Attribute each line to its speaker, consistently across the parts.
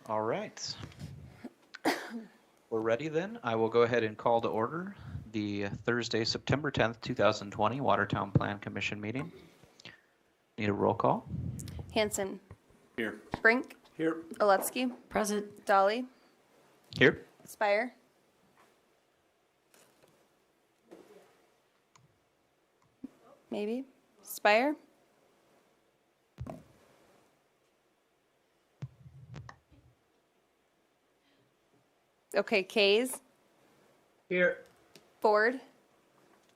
Speaker 1: All right. We're ready then. I will go ahead and call to order the Thursday, September 10th, 2020 Watertown Plan Commission meeting. Need a roll call?
Speaker 2: Hanson.
Speaker 3: Here.
Speaker 2: Brink.
Speaker 3: Here.
Speaker 2: Oletzky.
Speaker 4: Present.
Speaker 2: Dolly.
Speaker 1: Here.
Speaker 2: Spire. Maybe. Spire. Okay, Kays.
Speaker 3: Here.
Speaker 2: Ford.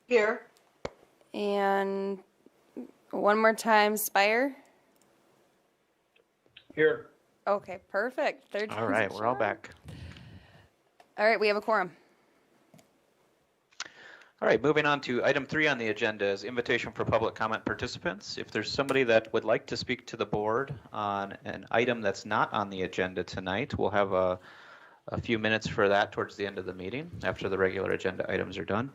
Speaker 4: Here.
Speaker 2: And one more time, Spire.
Speaker 3: Here.
Speaker 2: Okay, perfect. Third
Speaker 1: All
Speaker 2: time's
Speaker 1: right,
Speaker 2: a
Speaker 1: we're all
Speaker 2: charm.
Speaker 1: back.
Speaker 2: All right, we have a quorum.
Speaker 1: All right, moving on to item 3 on the agenda is invitation for public comment participants. If there's somebody that would like to speak to the board on an item that's not on the agenda tonight, we'll have a few minutes for that towards the end of the meeting after the regular agenda items are done.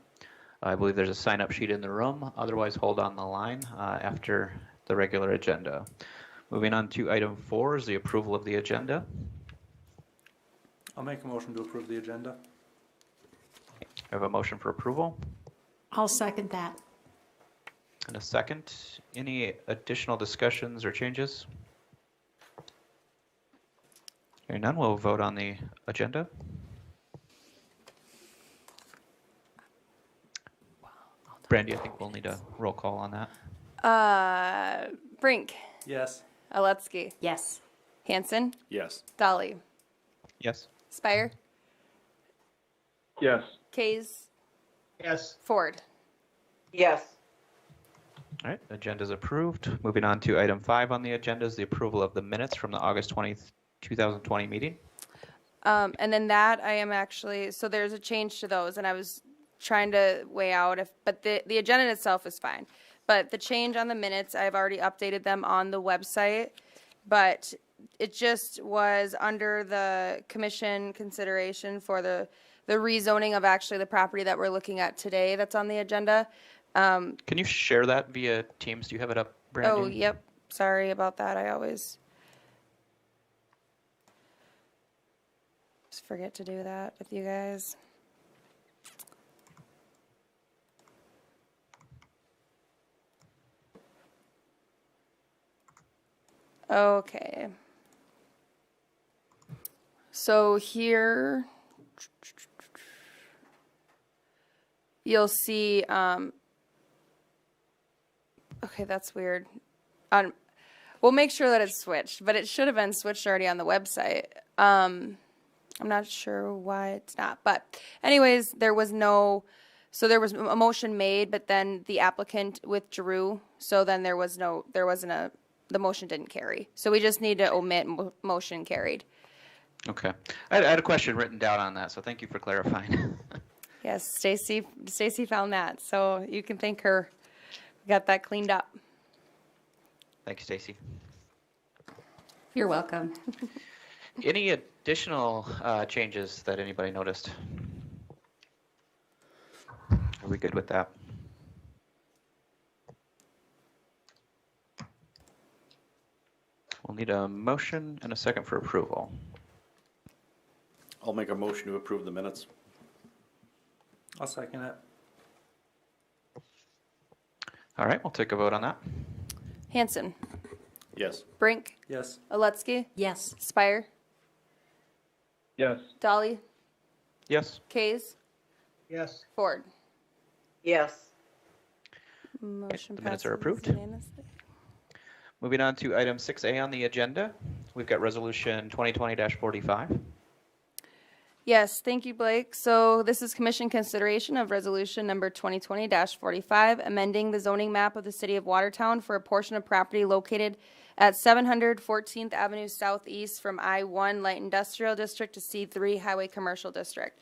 Speaker 1: I believe there's a sign-up sheet in the room. Otherwise, hold on the line after the regular agenda. Moving on to item 4 is the approval of the agenda.
Speaker 3: I'll make a motion to approve the agenda.
Speaker 1: I have a motion for approval
Speaker 4: I'll second that.
Speaker 1: and a second. Any additional discussions or changes? Hearing none, we'll vote on the agenda. Brandy, I think we'll need a roll call on that.
Speaker 2: Brink.
Speaker 3: Yes.
Speaker 2: Oletzky.
Speaker 4: Yes.
Speaker 2: Hanson.
Speaker 3: Yes.
Speaker 2: Dolly.
Speaker 1: Yes?
Speaker 2: Spire.
Speaker 3: Yes.
Speaker 2: Kays.
Speaker 3: Yes.
Speaker 2: Ford.
Speaker 4: Yes.
Speaker 1: All right, agenda's approved. Moving on to item 5 on the agenda is the approval of the minutes from the August 20th, 2020 meeting.
Speaker 2: And then that I am actually, so there's a change to those, and I was trying to weigh out but the agenda itself is fine. But the change on the minutes, I've already updated them on the website, but it just was under the commission consideration for the rezoning of actually the property that we're looking at today that's on the agenda.
Speaker 1: Can you share that via Teams? Do you have it up, Brandy?
Speaker 2: Oh, yep, sorry about that, I always just forget to do that with you guys. Okay. So here, you'll see, okay, that's weird. We'll make sure that it's switched, but it should have been switched already on the website. I'm not sure why it's not, but anyways, there was a motion made, but then the applicant withdrew, so then the motion didn't carry. So we just need to omit motion carried.
Speaker 1: Okay. I had a question written down on that, so thank you for clarifying.
Speaker 2: Yes, Stacy found that, so you can thank her. We got that cleaned up.
Speaker 1: Thank you, Stacy.
Speaker 4: You're welcome.
Speaker 1: Any additional changes that anybody noticed? Are we good with that? We'll need a motion and a second for approval.
Speaker 5: I'll make a motion to approve the minutes.
Speaker 3: I'll second it.
Speaker 1: All right, we'll take a vote on that.
Speaker 2: Hanson.
Speaker 5: Yes.
Speaker 2: Brink.
Speaker 3: Yes.
Speaker 2: Oletzky.
Speaker 4: Yes.
Speaker 2: Spire.
Speaker 3: Yes.
Speaker 2: Dolly.
Speaker 1: Yes?
Speaker 2: Kays.
Speaker 3: Yes.
Speaker 2: Ford.
Speaker 4: Yes.
Speaker 2: Motion
Speaker 1: the minutes are
Speaker 2: passes
Speaker 1: approved.
Speaker 2: unanimously.
Speaker 1: Moving on to item 6A on the agenda, we've got resolution 2020-45.
Speaker 2: Yes, thank you, Blake. So this is commission consideration of resolution number 2020-45, amending the zoning map of the city of Watertown for a portion of property located at 700 14th Avenue Southeast from I-1 Light Industrial District to C3 Highway Commercial District.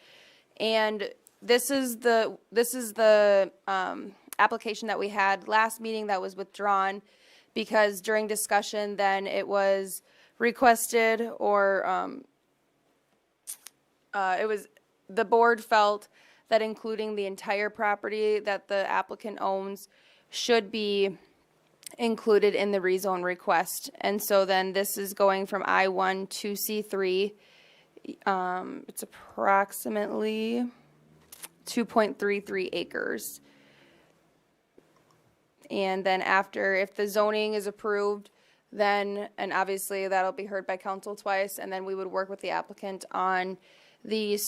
Speaker 2: And this is the application that we had last meeting that was withdrawn because during discussion then it was requested or the board felt that including the entire property that the applicant owns should be included in the rezone request. And so then this is going from I-1 to C3. It's approximately 2.33 acres. And then after, if the zoning is approved, then, and obviously that'll be heard by council twice, and then we would work with the applicant on the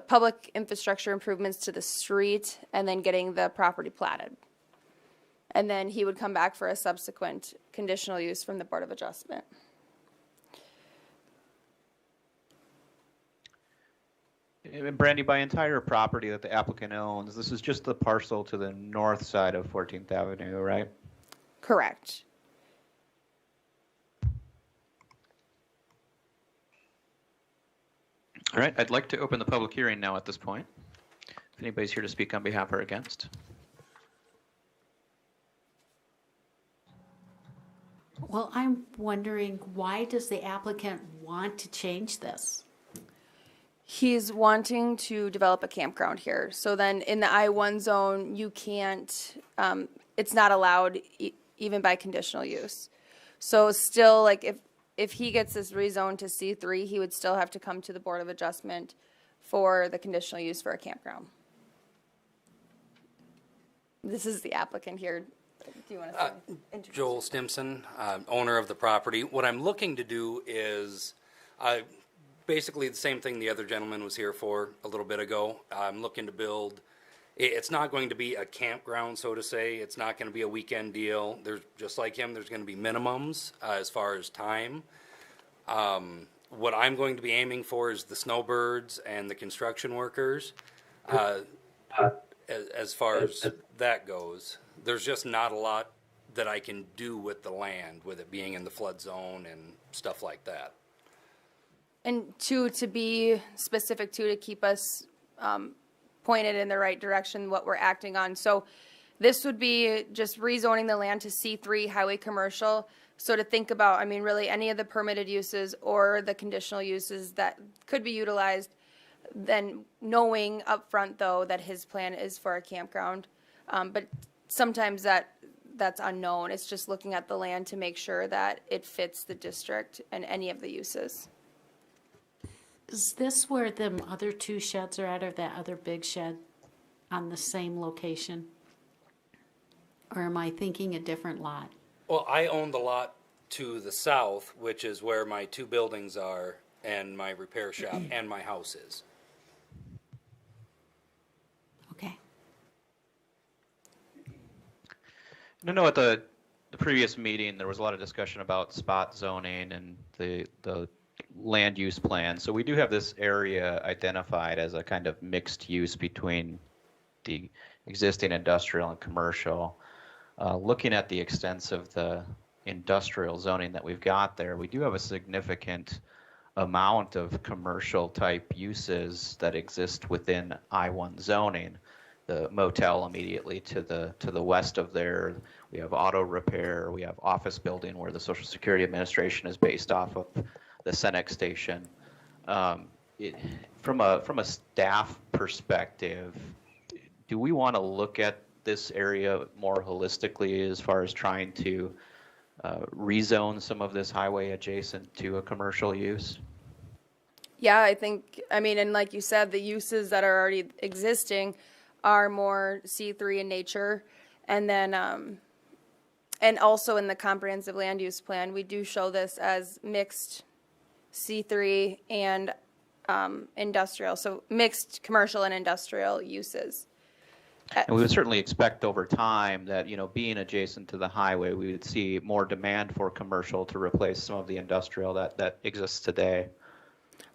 Speaker 2: public infrastructure improvements to the street and then getting the property platted. And then he would come back for a subsequent conditional use from the Board of Adjustment.
Speaker 1: And Brandy, by entire property that the applicant owns, this is just the parcel to the north side of 14th Avenue, right?
Speaker 2: Correct.
Speaker 1: All right, I'd like to open the public hearing now at this point. If anybody's here to speak on behalf or against.
Speaker 4: Well, I'm wondering, why does the applicant want to change this?
Speaker 2: He's wanting to develop a campground here. So then in the I-1 zone, you can't, it's not allowed even by conditional use. So still, like if he gets this rezoned to C3, he would still have to come to the Board of Adjustment for the conditional use for a campground. This is the applicant here. Do you want to introduce
Speaker 6: Joel Stimson, owner of the property. What I'm looking to do is basically the same thing the other gentleman was here for a little bit ago. I'm looking to build, it's not going to be a campground, so to say. It's not going to be a weekend deal. There's, just like him, there's going to be minimums as far as time. What I'm going to be aiming for is the snowbirds and the construction workers. As far as that goes, there's just not a lot that I can do with the land, with it being in the flood zone and stuff like that.
Speaker 2: And to be specific to keep us pointed in the right direction, what we're acting on. So this would be just rezoning the land to C3 highway commercial. So to think about, I mean, really any of the permitted uses or the conditional uses that could be utilized, then knowing upfront though that his plan is for a campground. But sometimes that's unknown. It's just looking at the land to make sure that it fits the district and any of the uses.
Speaker 4: Is this where them other two sheds are at, or that other big shed on the same location? Or am I thinking a different lot?
Speaker 6: Well, I own the lot to the south, which is where my two buildings are and my repair shop and my house is.
Speaker 4: Okay.
Speaker 1: I know at the previous meeting, there was a lot of discussion about spot zoning and the land use plan. So we do have this area identified as a kind of mixed use between the existing industrial and commercial. Looking at the extents of the industrial zoning that we've got there, we do have a significant amount of commercial type uses that exist within I-1 zoning. The motel immediately to the west of there, we have auto repair, we have office building where the Social Security Administration is based off of the Senex station. From a staff perspective, do we want to look at this area more holistically as far as trying to rezone some of this highway adjacent to a commercial use?
Speaker 2: Yeah, I mean, and like you said, the uses that are already existing are more C3 in nature. And then, and also in the comprehensive land use plan, we do show this as mixed C3 and industrial, so mixed commercial and industrial uses.
Speaker 1: And we would certainly expect over time that, being adjacent to the highway, we would see more demand for commercial to replace some of the industrial that exists today.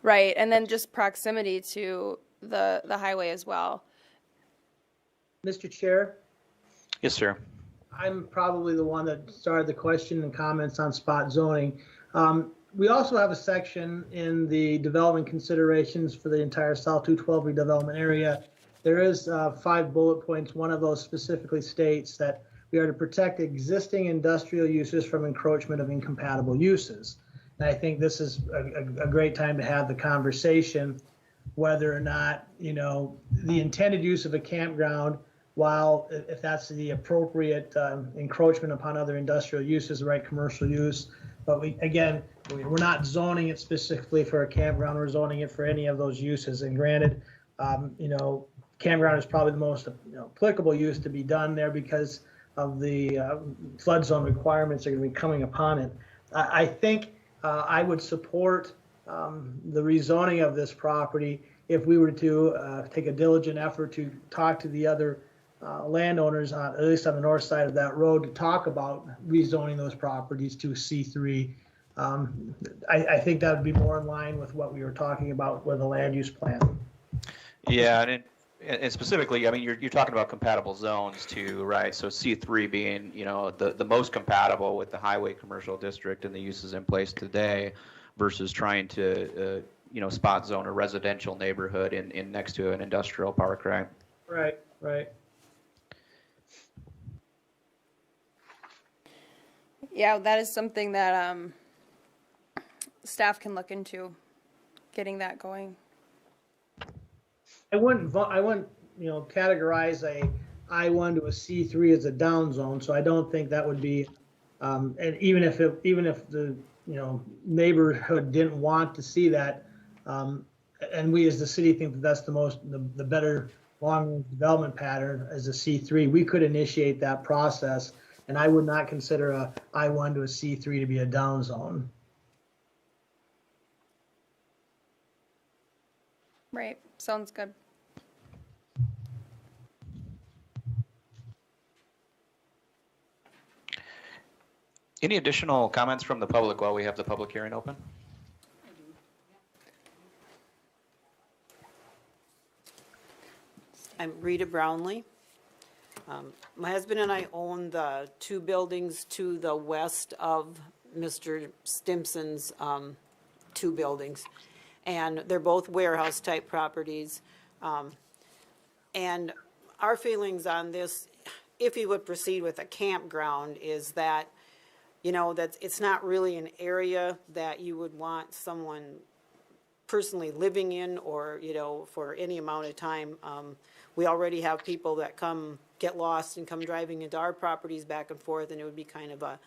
Speaker 2: Right, and then just proximity to the highway as well.
Speaker 7: Mr. Chair,
Speaker 1: Yes, sir.
Speaker 7: I'm probably the one that started the question and comments on spot zoning. We also have a section in the development considerations for the entire South 212 redevelopment area. There is 5 bullet points. One of those specifically states that we are to protect existing industrial uses from encroachment of incompatible uses. And I think this is a great time to have the conversation whether or not, the intended use of a campground while if that's the appropriate encroachment upon other industrial uses, the right commercial use. But we're not zoning it specifically for a campground. We're zoning it for any of those uses. And granted, campground is probably the most applicable use to be done there because of the flood zone requirements that are going to be coming upon it. I think I would support the rezoning of this property if we were to take a diligent effort to talk to the other landowners, at least on the north side of that road, to talk about rezoning those properties to C3. I think that would be more in line with what we were talking about with the land use plan.
Speaker 1: Yeah, and specifically, I mean, you're talking about compatible zones too, right? So C3 being, the most compatible with the highway commercial district and the uses in place today versus trying to, spot zone a residential neighborhood in next to an industrial park, right?
Speaker 7: Right.
Speaker 2: Yeah, that is something that staff can look into, getting that going.
Speaker 7: I wouldn't categorize a I1 to a C3 as a down zone, so I don't think that would be, and even if the neighborhood didn't want to see that, and we as the city think that that's the better long development pattern as a C3, we could initiate that process, and I would not consider a I1 to a C3 to be a down zone.
Speaker 2: Right, sounds good.
Speaker 1: Any additional comments from the public while we have the public hearing open?
Speaker 8: I'm Rita Brownlee. My husband and I own the two buildings to the west of Mr. Stimson's two buildings. And they're both warehouse-type properties. And our feelings on this, if he would proceed with a campground, is that, that it's not really an area that you would want someone personally living in or, for any amount of time. We already have people that get lost and come driving into our properties back and forth, and it would be kind of a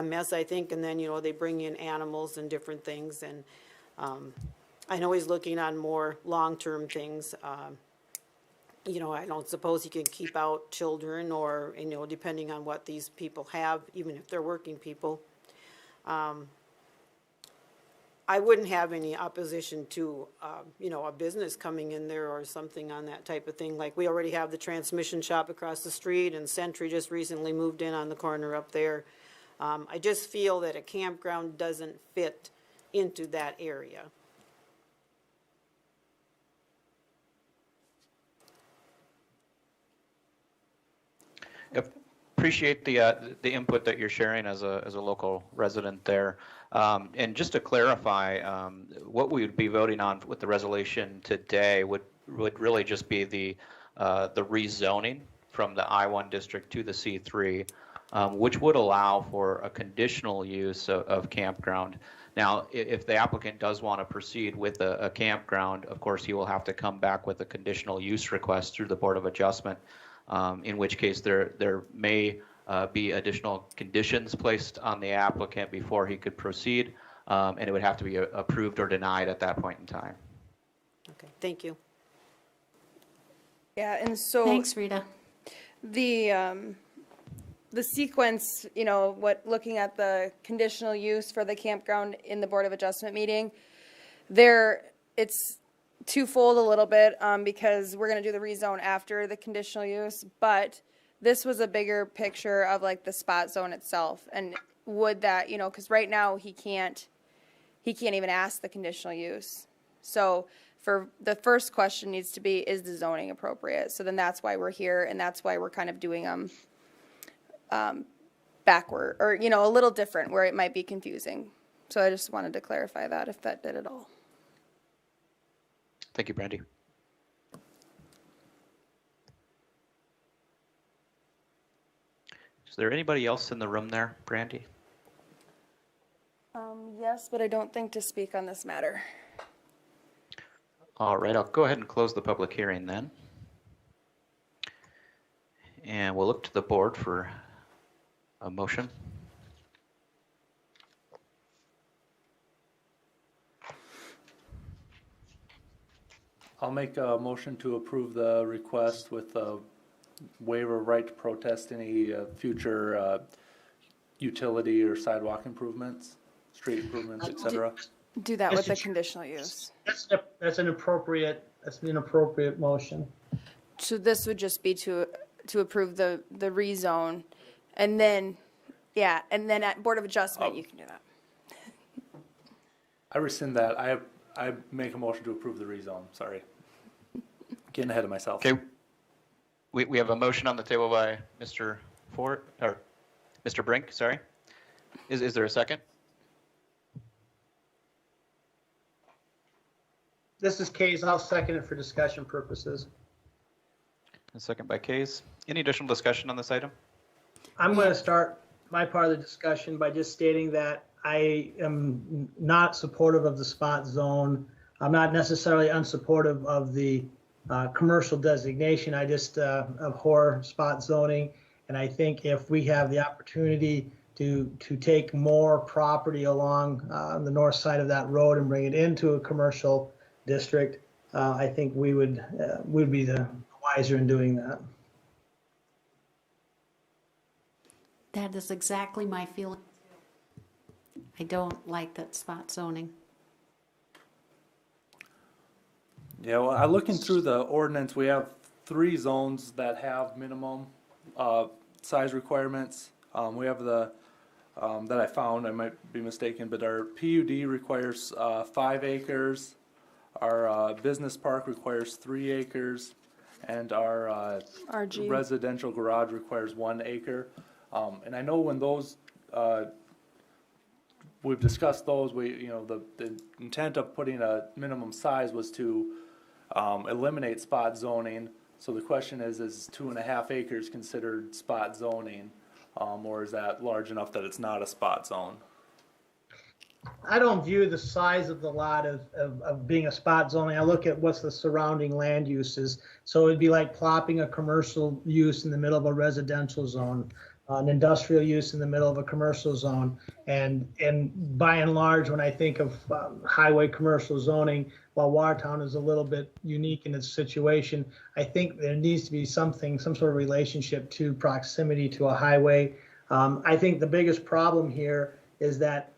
Speaker 8: mess, I think. And then, they bring in animals and different things. And I know he's looking on more long-term things. I don't suppose he can keep out children or, depending on what these people have, even if they're working people. I wouldn't have any opposition to, a business coming in there or something on that type of thing. Like, we already have the transmission shop across the street, and Century just recently moved in on the corner up there. I just feel that a campground doesn't fit into that area.
Speaker 1: Appreciate the input that you're sharing as a local resident there. And just to clarify, what we would be voting on with the resolution today would really just be the rezoning from the I1 district to the C3, which would allow for a conditional use of campground. Now, if the applicant does want to proceed with a campground, of course, he will have to come back with a conditional use request through the Board of Adjustment. In which case there may be additional conditions placed on the applicant before he could proceed, and it would have to be approved or denied at that point in time.
Speaker 8: Okay, thank you.
Speaker 2: Yeah, and so
Speaker 4: Thanks, Rita.
Speaker 2: the sequence, looking at the conditional use for the campground in the Board of Adjustment meeting, it's twofold a little bit, because we're going to do the rezone after the conditional use, but this was a bigger picture of like the spot zone itself, and would that, because right now he can't even ask the conditional use. So for the first question needs to be, is the zoning appropriate? So then that's why we're here, and that's why we're kind of doing backward, or a little different where it might be confusing. So I just wanted to clarify that, if that did it all.
Speaker 1: Thank you, Brandy. Is there anybody else in the room there, Brandy?
Speaker 2: Yes, but I don't think to speak on this matter.
Speaker 1: All right, I'll go ahead and close the public hearing then. And we'll look to the board for a motion.
Speaker 3: I'll make a motion to approve the request with a waiver of right to protest any future utility or sidewalk improvements, street improvements, et cetera.
Speaker 2: Do that with
Speaker 7: Mr.
Speaker 2: the
Speaker 7: Chair.
Speaker 2: conditional use.
Speaker 7: That's an appropriate motion.
Speaker 2: So this would just be to approve the rezone, and then, yeah, and then at Board of Adjustment, you can do that.
Speaker 3: I rescind that. I make a motion to approve the rezone, sorry. Getting ahead of myself.
Speaker 1: Okay. We have a motion on the table by Mr. Ford, or Mr. Brink, sorry. Is there a second?
Speaker 7: This is Kays. I'll second it for discussion purposes.
Speaker 1: A second by Kays. Any additional discussion on this item?
Speaker 7: I'm going to start my part of the discussion by just stating that I am not supportive of the spot zone. I'm not necessarily unsupportive of the commercial designation. I just abhor spot zoning. And I think if we have the opportunity to take more property along the north side of that road and bring it into a commercial district, I think we would be the wiser in doing that.
Speaker 4: That is exactly my feeling. I don't like that spot zoning.
Speaker 3: Yeah, well, looking through the ordinance, we have 3 zones that have minimum size requirements. We have the, that I found, I might be mistaken, but our PUD requires 5 acres. Our business park requires 3 acres. And our
Speaker 2: RG.
Speaker 3: residential garage requires 1 acre. And I know when those, we've discussed those, the intent of putting a minimum size was to eliminate spot zoning. So the question is 2.5 acres considered spot zoning? Or is that large enough that it's not a spot zone?
Speaker 7: I don't view the size of the lot of being a spot zoning. I look at what's the surrounding land uses. So it'd be like plopping a commercial use in the middle of a residential zone, an industrial use in the middle of a commercial zone. And by and large, when I think of highway commercial zoning, while Watertown is a little bit unique in its situation, I think there needs to be some sort of relationship to proximity to a highway. I think the biggest problem here is that,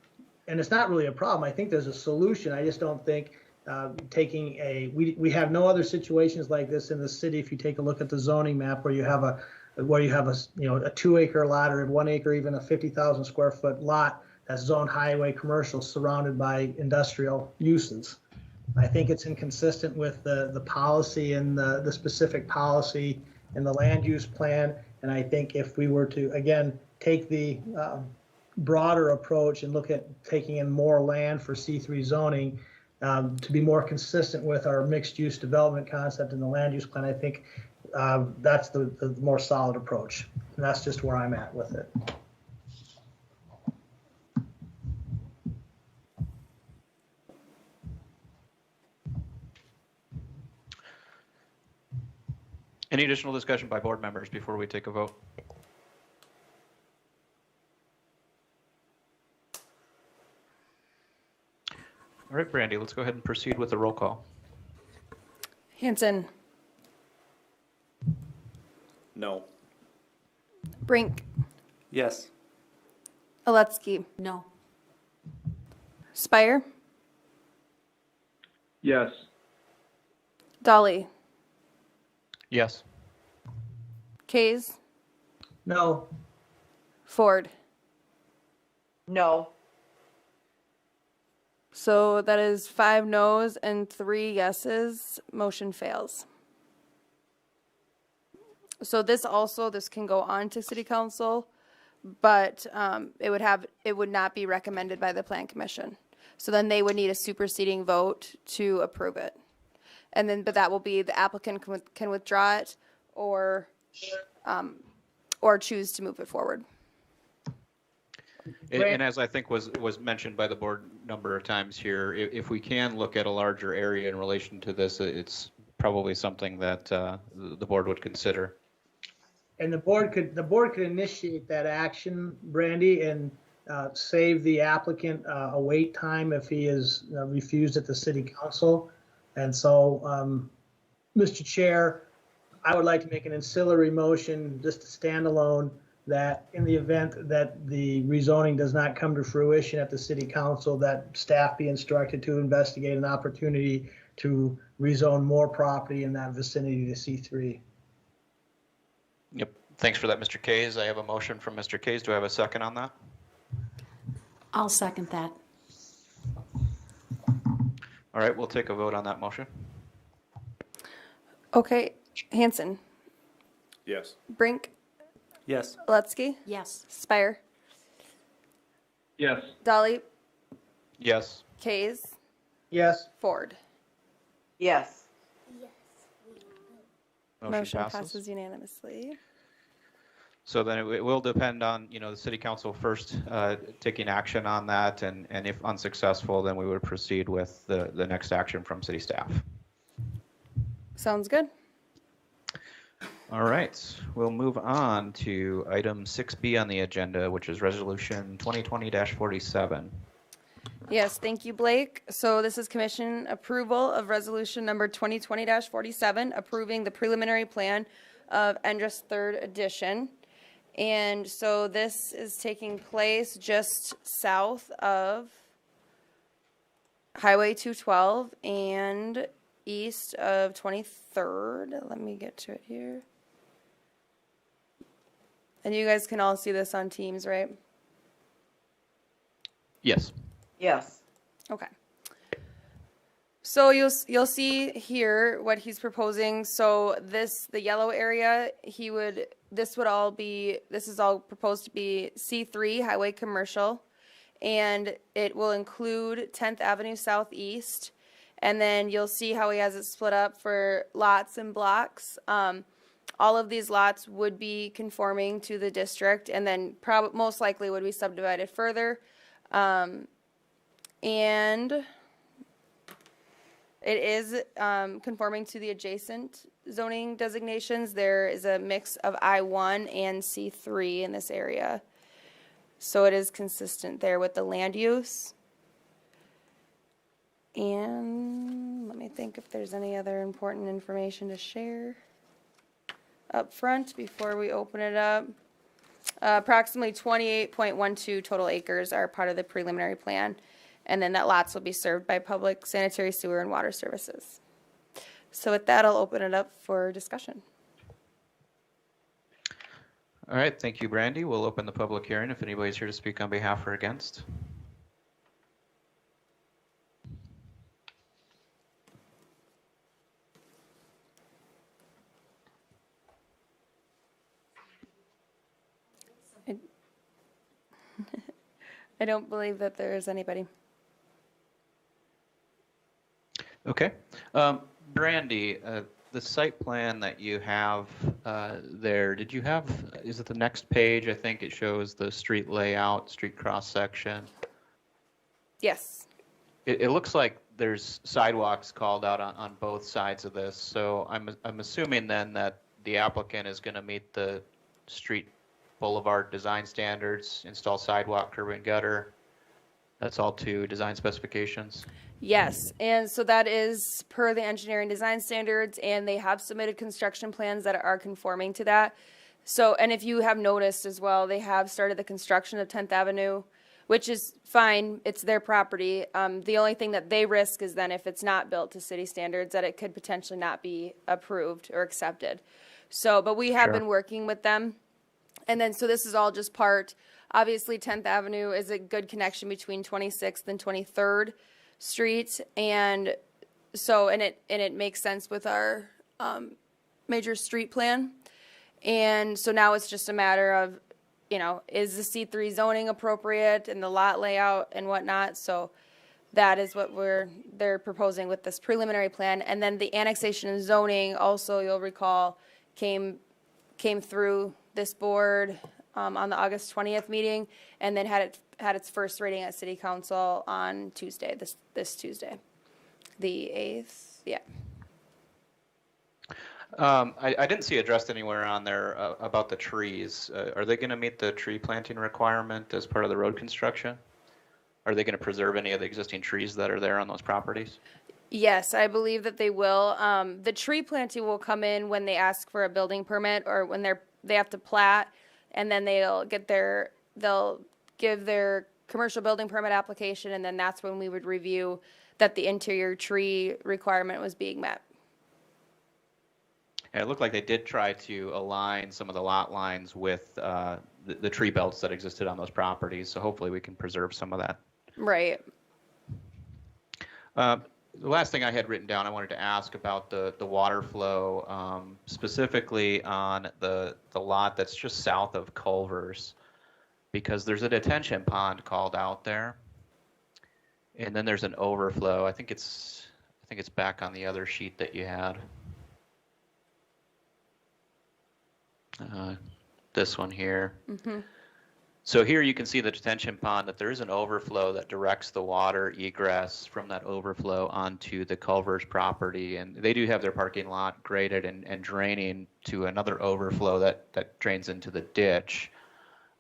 Speaker 7: and it's not really a problem, I think there's a solution. I just don't think we have no other situations like this in the city. If you take a look at the zoning map where you have a 2 acre lot or 1 acre, even a 50,000 square foot lot that's zoned highway commercial surrounded by industrial uses. I think it's inconsistent with the policy and the specific policy in the land use plan. And I think if we were to, again, take the broader approach and look at taking in more land for C3 zoning to be more consistent with our mixed use development concept in the land use plan, I think that's the more solid approach. And that's just where I'm at with it.
Speaker 1: Any additional discussion by board members before we take a vote? All right, Brandy, let's go ahead and proceed with the roll call.
Speaker 2: Hanson,
Speaker 5: No.
Speaker 2: Brink,
Speaker 3: Yes.
Speaker 2: Aletsky,
Speaker 4: No.
Speaker 2: Spire,
Speaker 9: Yes.
Speaker 2: Dolly,
Speaker 1: Yes.
Speaker 2: Kays,
Speaker 7: No,
Speaker 2: Ford.
Speaker 10: No.
Speaker 2: So that is 5 noes and 3 yeses. Motion fails. So this can go on to city council, but it would not be recommended by the plan commission. So then they would need a superseding vote to approve it. And then, but that will be the applicant can withdraw it or choose to move it forward.
Speaker 1: And as I think was mentioned by the board a number of times here, if we can look at a larger area in relation to this, it's probably something that the board would consider.
Speaker 7: And the board could initiate that action, Brandy, and save the applicant a wait time if he is refused at the city council. And so, Mr. Chair, I would like to make an ancillary motion, just to stand alone, that in the event that the rezoning does not come to fruition at the city council, that staff be instructed to investigate an opportunity to rezone more property in that vicinity to C3.
Speaker 1: Yep. Thanks for that, Mr. Kays. I have a motion from Mr. Kays. Do I have a second on that?
Speaker 4: I'll second that.
Speaker 1: All right, we'll take a vote on that motion.
Speaker 2: Okay, Hanson,
Speaker 5: Yes.
Speaker 2: Brink,
Speaker 3: Yes.
Speaker 2: Lutzke,
Speaker 4: Yes.
Speaker 2: Spire,
Speaker 9: Yes.
Speaker 2: Dolly,
Speaker 1: Yes.
Speaker 2: Kays,
Speaker 7: Yes.
Speaker 2: Ford.
Speaker 10: Yes.
Speaker 2: Motion passes unanimously.
Speaker 1: So then it will depend on, the city council first taking action on that, and if unsuccessful, then we would proceed with the next action from city staff.
Speaker 2: Sounds good.
Speaker 1: All right, we'll move on to item 6B on the agenda, which is resolution 2020-47.
Speaker 2: Yes, thank you, Blake. So this is commission approval of resolution number 2020-47, approving the preliminary plan of Endress Third Edition. And so this is taking place just south of Highway 212 and east of 23rd. Let me get to it here. And you guys can all see this on Teams, right?
Speaker 1: Yes.
Speaker 10: Yes.
Speaker 2: Okay. So you'll see here what he's proposing. So the yellow area, this is all proposed to be C3 highway commercial, and it will include 10th Avenue Southeast. And then you'll see how he has it split up for lots and blocks. All of these lots would be conforming to the district, and then most likely would be subdivided further. And it is conforming to the adjacent zoning designations. There is a mix of I-1 and C3 in this area. So it is consistent there with the land use. And let me think if there's any other important information to share up front before we open it up. Approximately 28.12 total acres are part of the preliminary plan. And then that lots will be served by public sanitary sewer and water services. So with that, I'll open it up for discussion.
Speaker 1: All right, thank you, Brandy. We'll open the public hearing if anybody's here to speak on behalf or against.
Speaker 2: I don't believe that there is anybody.
Speaker 1: Okay. Brandy, the site plan that you have there, is it the next page? I think it shows the street layout, street cross section.
Speaker 2: Yes.
Speaker 1: It looks like there's sidewalks called out on both sides of this. So I'm assuming then that the applicant is going to meet the street boulevard design standards, install sidewalk, curb and gutter. That's all to design specifications.
Speaker 2: Yes, and so that is per the engineering design standards, and they have submitted construction plans that are conforming to that. So, and if you have noticed as well, they have started the construction of 10th Avenue, which is fine. It's their property. The only thing that they risk is then if it's not built to city standards, that it could potentially not be approved or accepted. So, but we have been working with them. And then, so this is all just part, obviously 10th Avenue is a good connection between 26th and 23rd Street. And so, and it makes sense with our major street plan. And so now it's just a matter of, is the C3 zoning appropriate and the lot layout and whatnot. So that is what they're proposing with this preliminary plan. And then the annexation and zoning also, you'll recall, came through this board on the August 20th meeting, and then had its first reading at City Council on Tuesday, this Tuesday, the 8th. Yeah.
Speaker 1: I didn't see addressed anywhere on there about the trees. Are they going to meet the tree planting requirement as part of the road construction? Are they going to preserve any of the existing trees that are there on those properties?
Speaker 2: Yes, I believe that they will. The tree planting will come in when they ask for a building permit or when they have to plat, and then they'll give their commercial building permit application, and then that's when we would review that the interior tree requirement was being met.
Speaker 1: And it looked like they did try to align some of the lot lines with the tree belts that existed on those properties, so hopefully we can preserve some of that.
Speaker 2: Right.
Speaker 1: The last thing I had written down, I wanted to ask about the water flow, specifically on the lot that's just south of Culver's, because there's a detention pond called out there, and then there's an overflow. I think it's back on the other sheet that you had. This one here.
Speaker 2: Mm-hmm.
Speaker 1: So here you can see the detention pond, that there is an overflow that directs the water egress from that overflow onto the Culver's property. And they do have their parking lot graded and draining to another overflow that drains into the ditch.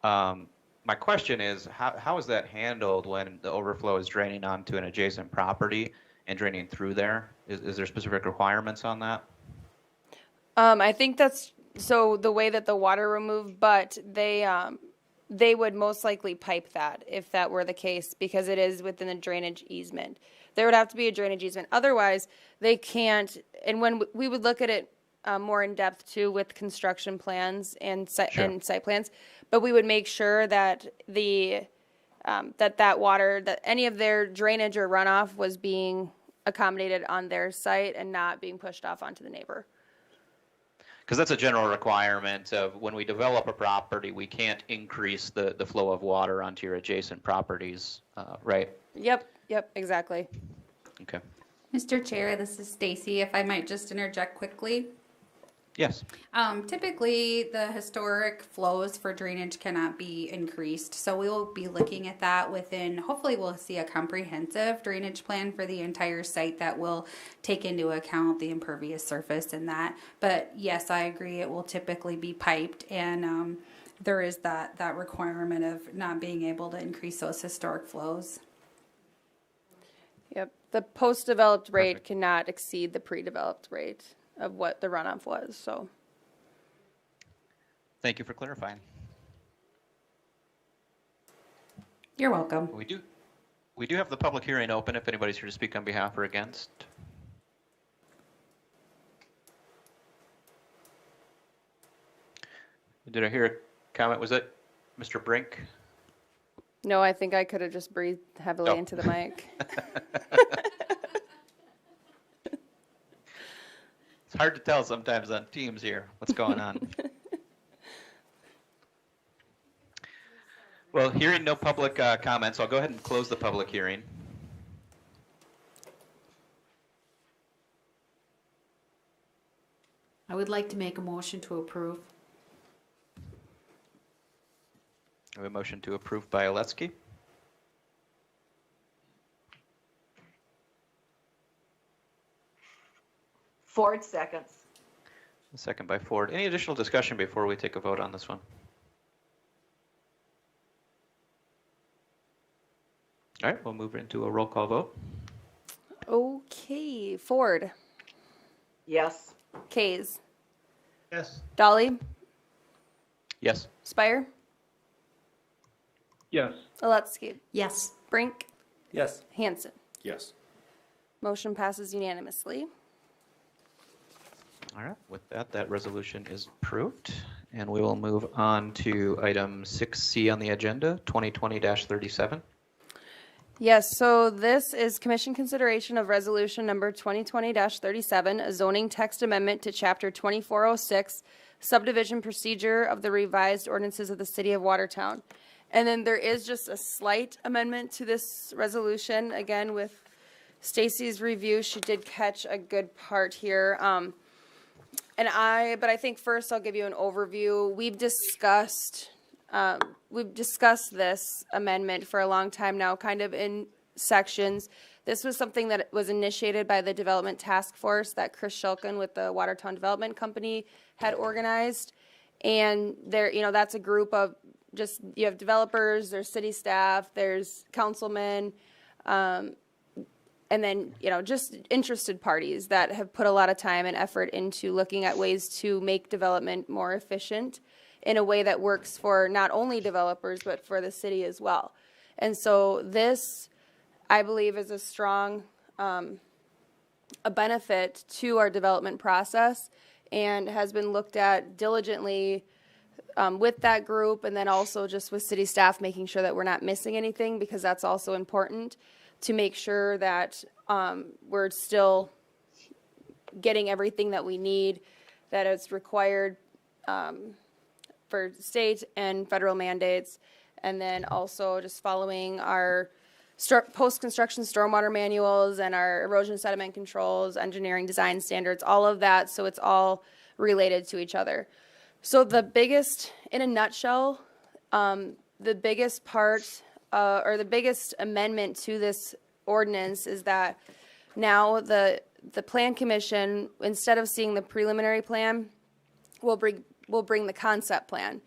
Speaker 1: My question is, how is that handled when the overflow is draining onto an adjacent property and draining through there? Is there specific requirements on that?
Speaker 2: I think that's so the way that the water removed, but they would most likely pipe that if that were the case, because it is within the drainage easement. There would have to be a drainage easement. Otherwise, they can't. And when we would look at it more in depth too with construction plans and site plans, but we would make sure that that water, that any of their drainage or runoff was being accommodated on their site and not being pushed off onto the neighbor.
Speaker 1: Because that's a general requirement of when we develop a property, we can't increase the flow of water onto your adjacent properties, right?
Speaker 2: Yep, exactly.
Speaker 1: Okay.
Speaker 11: Mr. Chair, this is Stacy. If I might just interject quickly.
Speaker 1: Yes.
Speaker 11: Typically, the historic flows for drainage cannot be increased. So we will be looking at that hopefully we'll see a comprehensive drainage plan for the entire site that will take into account the impervious surface and that. But yes, I agree, it will typically be piped, and there is that requirement of not being able to increase those historic flows.
Speaker 2: Yep. The post-developed rate cannot exceed the pre-developed rate of what the runoff was, so.
Speaker 1: Thank you for clarifying.
Speaker 11: You're welcome.
Speaker 1: We do have the public hearing open if anybody's here to speak on behalf or against. Did I hear a comment? Was it Mr. Brink?
Speaker 2: No, I think I could have just breathed heavily into the mic.
Speaker 1: It's hard to tell sometimes on Teams here what's going on. Well, hearing no public comments, I'll go ahead and close the public hearing.
Speaker 4: I would like to make a motion to approve.
Speaker 1: We have a motion to approve by Oletsky.
Speaker 10: Ford seconds.
Speaker 1: A second by Ford. Any additional discussion before we take a vote on this one? All right, we'll move into a roll call vote.
Speaker 2: Okay, Ford,
Speaker 10: Yes.
Speaker 2: Kays,
Speaker 7: Yes.
Speaker 2: Dolly,
Speaker 1: Yes.
Speaker 2: Spire,
Speaker 9: Yes.
Speaker 2: Oletsky,
Speaker 4: Yes.
Speaker 2: Brink,
Speaker 3: Yes.
Speaker 2: Hanson.
Speaker 5: Yes.
Speaker 2: Motion passes unanimously.
Speaker 1: All right, with that, that resolution is approved. And we will move on to item 6C on the agenda, 2020-37.
Speaker 2: Yes, so this is commission consideration of resolution number 2020-37, a zoning text amendment to chapter 2406, subdivision procedure of the revised ordinances of the city of Watertown. And then there is just a slight amendment to this resolution. Again, with Stacy's review, she did catch a good part here. But I think first I'll give you an overview. We've discussed this amendment for a long time now, kind of in sections. This was something that was initiated by the Development Task Force that Chris Shulkin with the Watertown Development Company had organized. And there, that's a group of just, you have developers, there's city staff, there's councilmen, and then, just interested parties that have put a lot of time and effort into looking at ways to make development more efficient in a way that works for not only developers, but for the city as well. And so this, I believe, is a strong a benefit to our development process and has been looked at diligently with that group, and then also just with city staff, making sure that we're not missing anything, because that's also important to make sure that we're still getting everything that we need, that is required for state and federal mandates, and then also just following our post-construction stormwater manuals and our erosion sediment controls, engineering design standards, all of that, so it's all related to each other. So the biggest, in a nutshell, the biggest part or the biggest amendment to this ordinance is that now the Plan Commission, instead of seeing the preliminary plan, will bring the concept plan.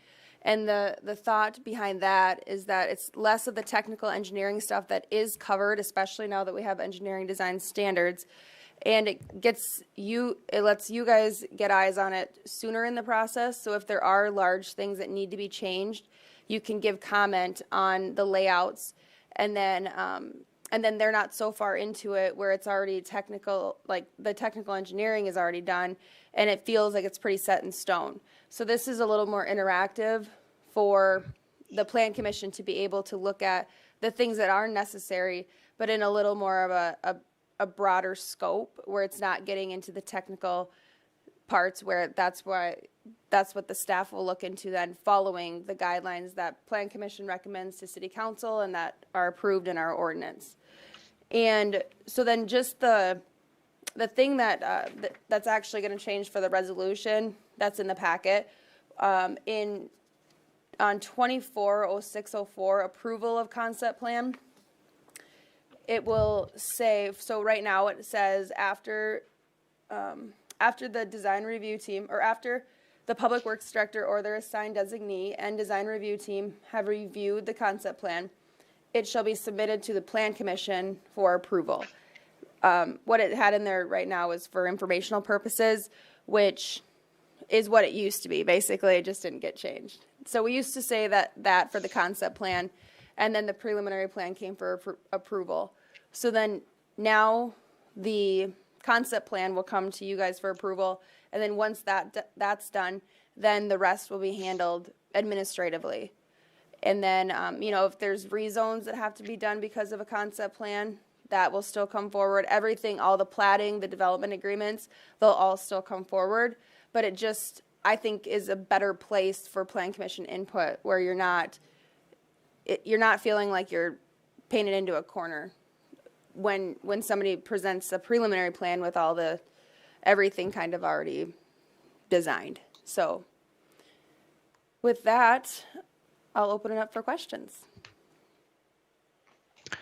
Speaker 2: And the thought behind that is that it's less of the technical engineering stuff that is covered, especially now that we have engineering design standards. And it lets you guys get eyes on it sooner in the process. So if there are large things that need to be changed, you can give comment on the layouts, and then they're not so far into it where it's already technical, like the technical engineering is already done, and it feels like it's pretty set in stone. So this is a little more interactive for the Plan Commission to be able to look at the things that are necessary, but in a little more of a broader scope, where it's not getting into the technical parts, where that's what the staff will look into then, following the guidelines that Plan Commission recommends to City Council and that are approved in our ordinance. And so then just the thing that's actually going to change for the resolution that's in the packet, on 240604, approval of concept plan, it will say, so right now it says after the design review team, or after the public works director or their assigned designee and design review team have reviewed the concept plan, it shall be submitted to the Plan Commission for approval. What it had in there right now is for informational purposes, which is what it used to be. Basically, it just didn't get changed. So we used to say that for the concept plan, and then the preliminary plan came for approval. So then now the concept plan will come to you guys for approval, and then once that's done, then the rest will be handled administratively. And then, if there's rezones that have to be done because of a concept plan, that will still come forward. Everything, all the platting, the development agreements, they'll all still come forward. But it just, I think, is a better place for Plan Commission input, where you're not feeling like you're painted into a corner when somebody presents a preliminary plan with all everything kind of already designed. So with that, I'll open it up for questions.
Speaker 1: All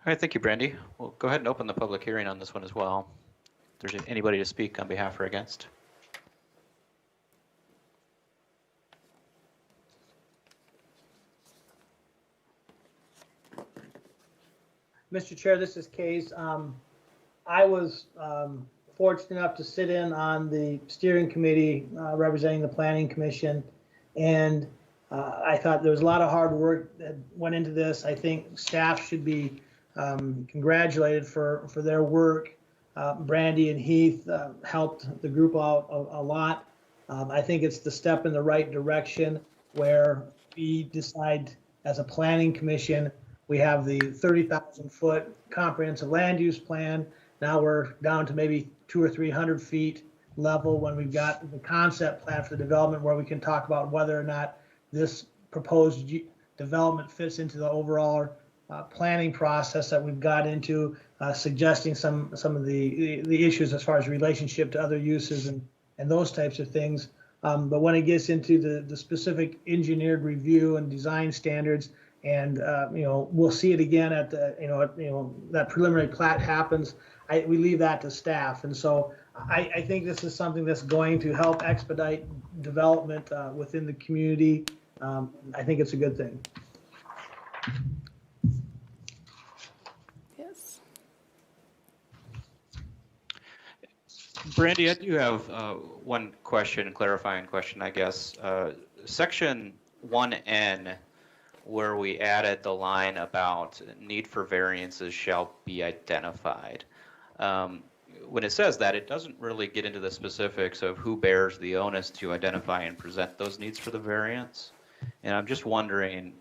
Speaker 1: right, thank you, Brandy. We'll go ahead and open the public hearing on this one as well. If there's anybody to speak on behalf or against.
Speaker 7: Mr. Chair, this is Case. I was fortunate enough to sit in on the steering committee representing the Planning Commission, and I thought there was a lot of hard work that went into this. I think staff should be congratulated for their work. Brandy and Heath helped the group out a lot. I think it's the step in the right direction, where we decide as a Planning Commission, we have the 30,000-foot comprehensive land use plan. Now we're down to maybe 200 or 300 feet level when we've got the concept plan for the development, where we can talk about whether or not this proposed development fits into the overall planning process that we've got into, suggesting some of the issues as far as relationship to other uses and those types of things. But when it gets into the specific engineered review and design standards And, we'll see it again at the, that preliminary plat happens. We leave that to staff. And so I think this is something that's going to help expedite development within the community. I think it's a good thing.
Speaker 2: Yes.
Speaker 1: Brandy, I do have one question, clarifying question, I guess. Section 1N, where we added the line about need for variances shall be identified. When it says that, it doesn't really get into the specifics of who bears the onus to identify and present those needs for the variance. And I'm just wondering,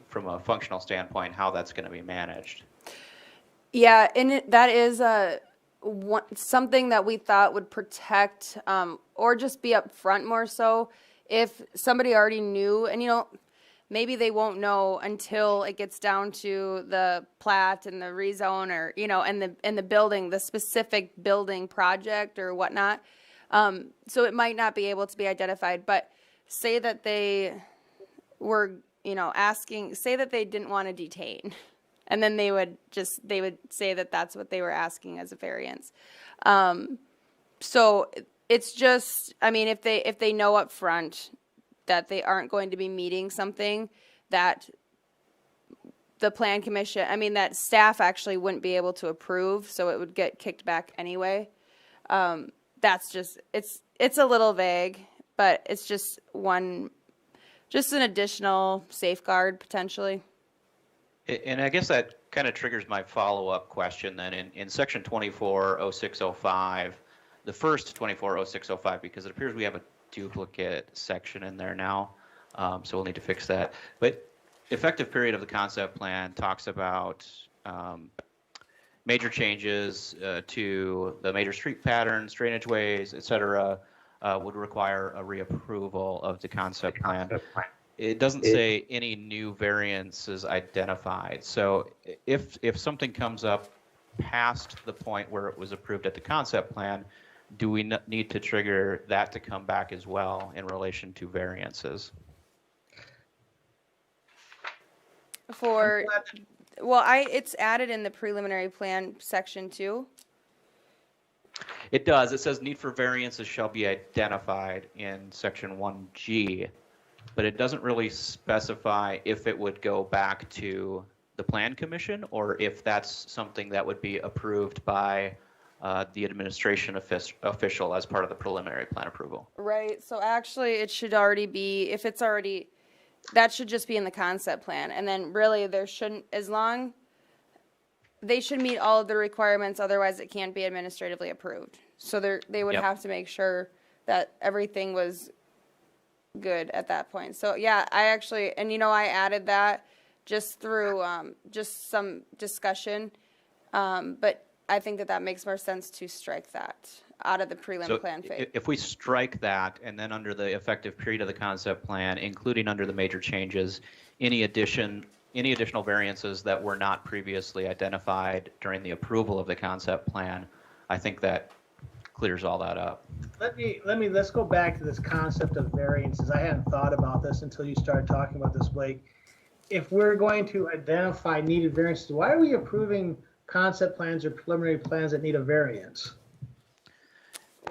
Speaker 1: from a functional standpoint, how that's going to be managed.
Speaker 2: Yeah, and that is something that we thought would protect or just be upfront more so. If somebody already knew, and maybe they won't know until it gets down to the plat and the rezone, or and the building, the specific building project or whatnot. So it might not be able to be identified. But say that they were, asking, say that they didn't want to detain, and then they would say that that's what they were asking as a variance. So it's just, if they know up front that they aren't going to be meeting something that the plan commission, that staff actually wouldn't be able to approve, so it would get kicked back anyway. That's just, it's a little vague, but it's just an additional safeguard potentially.
Speaker 1: And I guess that kind of triggers my follow-up question then. In section 240605, the first 240605, because it appears we have a duplicate section in there now, so we'll need to fix that. But effective period of the concept plan talks about major changes to the major street patterns, drainage ways, et cetera, would require a reapproval of the concept plan. It doesn't say any new variances identified. So if something comes up past the point where it was approved at the concept plan, do we need to trigger that to come back as well in relation to variances?
Speaker 2: It's added in the preliminary plan section too.
Speaker 1: It does. It says need for variances shall be identified in section 1G, but it doesn't really specify if it would go back to the plan commission or if that's something that would be approved by the administration official as part of the preliminary plan approval.
Speaker 2: Right. So actually it should already be, if it's already, that should just be in the concept plan. And then really there shouldn't, they should meet all of the requirements, otherwise it can't be administratively approved. So they would have to make sure that everything was good at that point. So yeah, I actually, and I added that just through just some discussion, but I think that makes more sense to strike that out of the prelim plan phase.
Speaker 1: If we strike that, and then under the effective period of the concept plan, including under the major changes, any additional variances that were not previously identified during the approval of the concept plan, I think that clears all that up.
Speaker 7: Let's go back to this concept of variances. I hadn't thought about this until you started talking about this, Blake. If we're going to identify needed variances, why are we approving concept plans or preliminary plans that need a variance?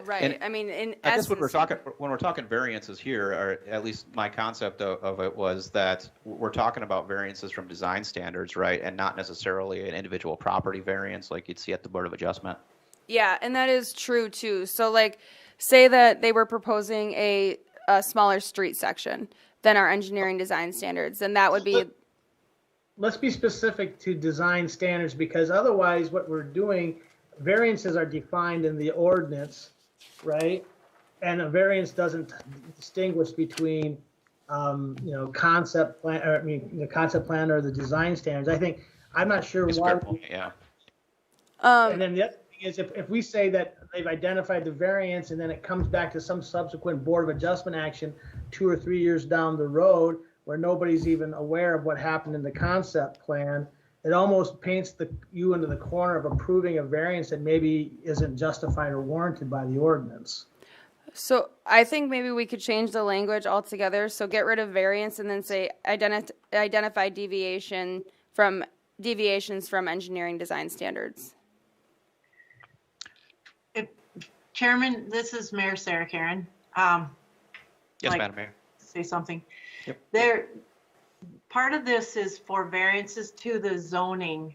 Speaker 2: Right.
Speaker 1: And
Speaker 2: in
Speaker 1: I guess
Speaker 2: essence,
Speaker 1: when we're talking variances here, or at least my concept of it was that we're talking about variances from design standards, right, and not necessarily an individual property variance like you'd see at the Board of Adjustment.
Speaker 2: Yeah, and that is true too. So say that they were proposing a smaller street section than our engineering design standards, then that would be.
Speaker 7: Let's be specific to design standards, because otherwise what we're doing, variances are defined in the ordinance, right? And a variance doesn't distinguish between, concept plan, or the concept plan or the design standards. I'm not sure why.
Speaker 1: Yeah.
Speaker 7: And then the other thing is, if we say that they've identified the variance and then it comes back to some subsequent Board of Adjustment action 2 or 3 years down the road where nobody's even aware of what happened in the concept plan, it almost paints you into the corner of approving a variance that maybe isn't justified or warranted by the ordinance.
Speaker 2: So I think maybe we could change the language altogether. So get rid of variance and then say identify deviations from engineering design standards.
Speaker 12: Chairman, this is Mayor Sarah Karen.
Speaker 1: Yes, Madam Mayor.
Speaker 12: Say something.
Speaker 1: Yep.
Speaker 12: Part of this is for variances to the zoning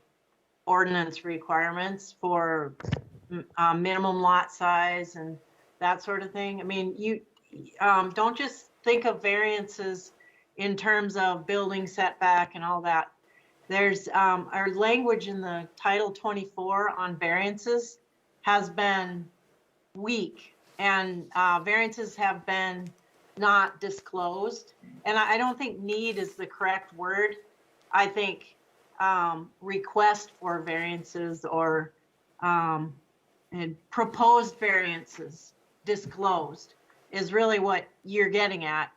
Speaker 12: ordinance requirements for minimum lot size and that sort of thing. I mean, you don't just think of variances in terms of building setback and all that. There's our language in the Title 24 on variances has been weak, and variances have been not disclosed. And I don't think need is the correct word. I think request for variances or and proposed variances disclosed is really what you're getting at.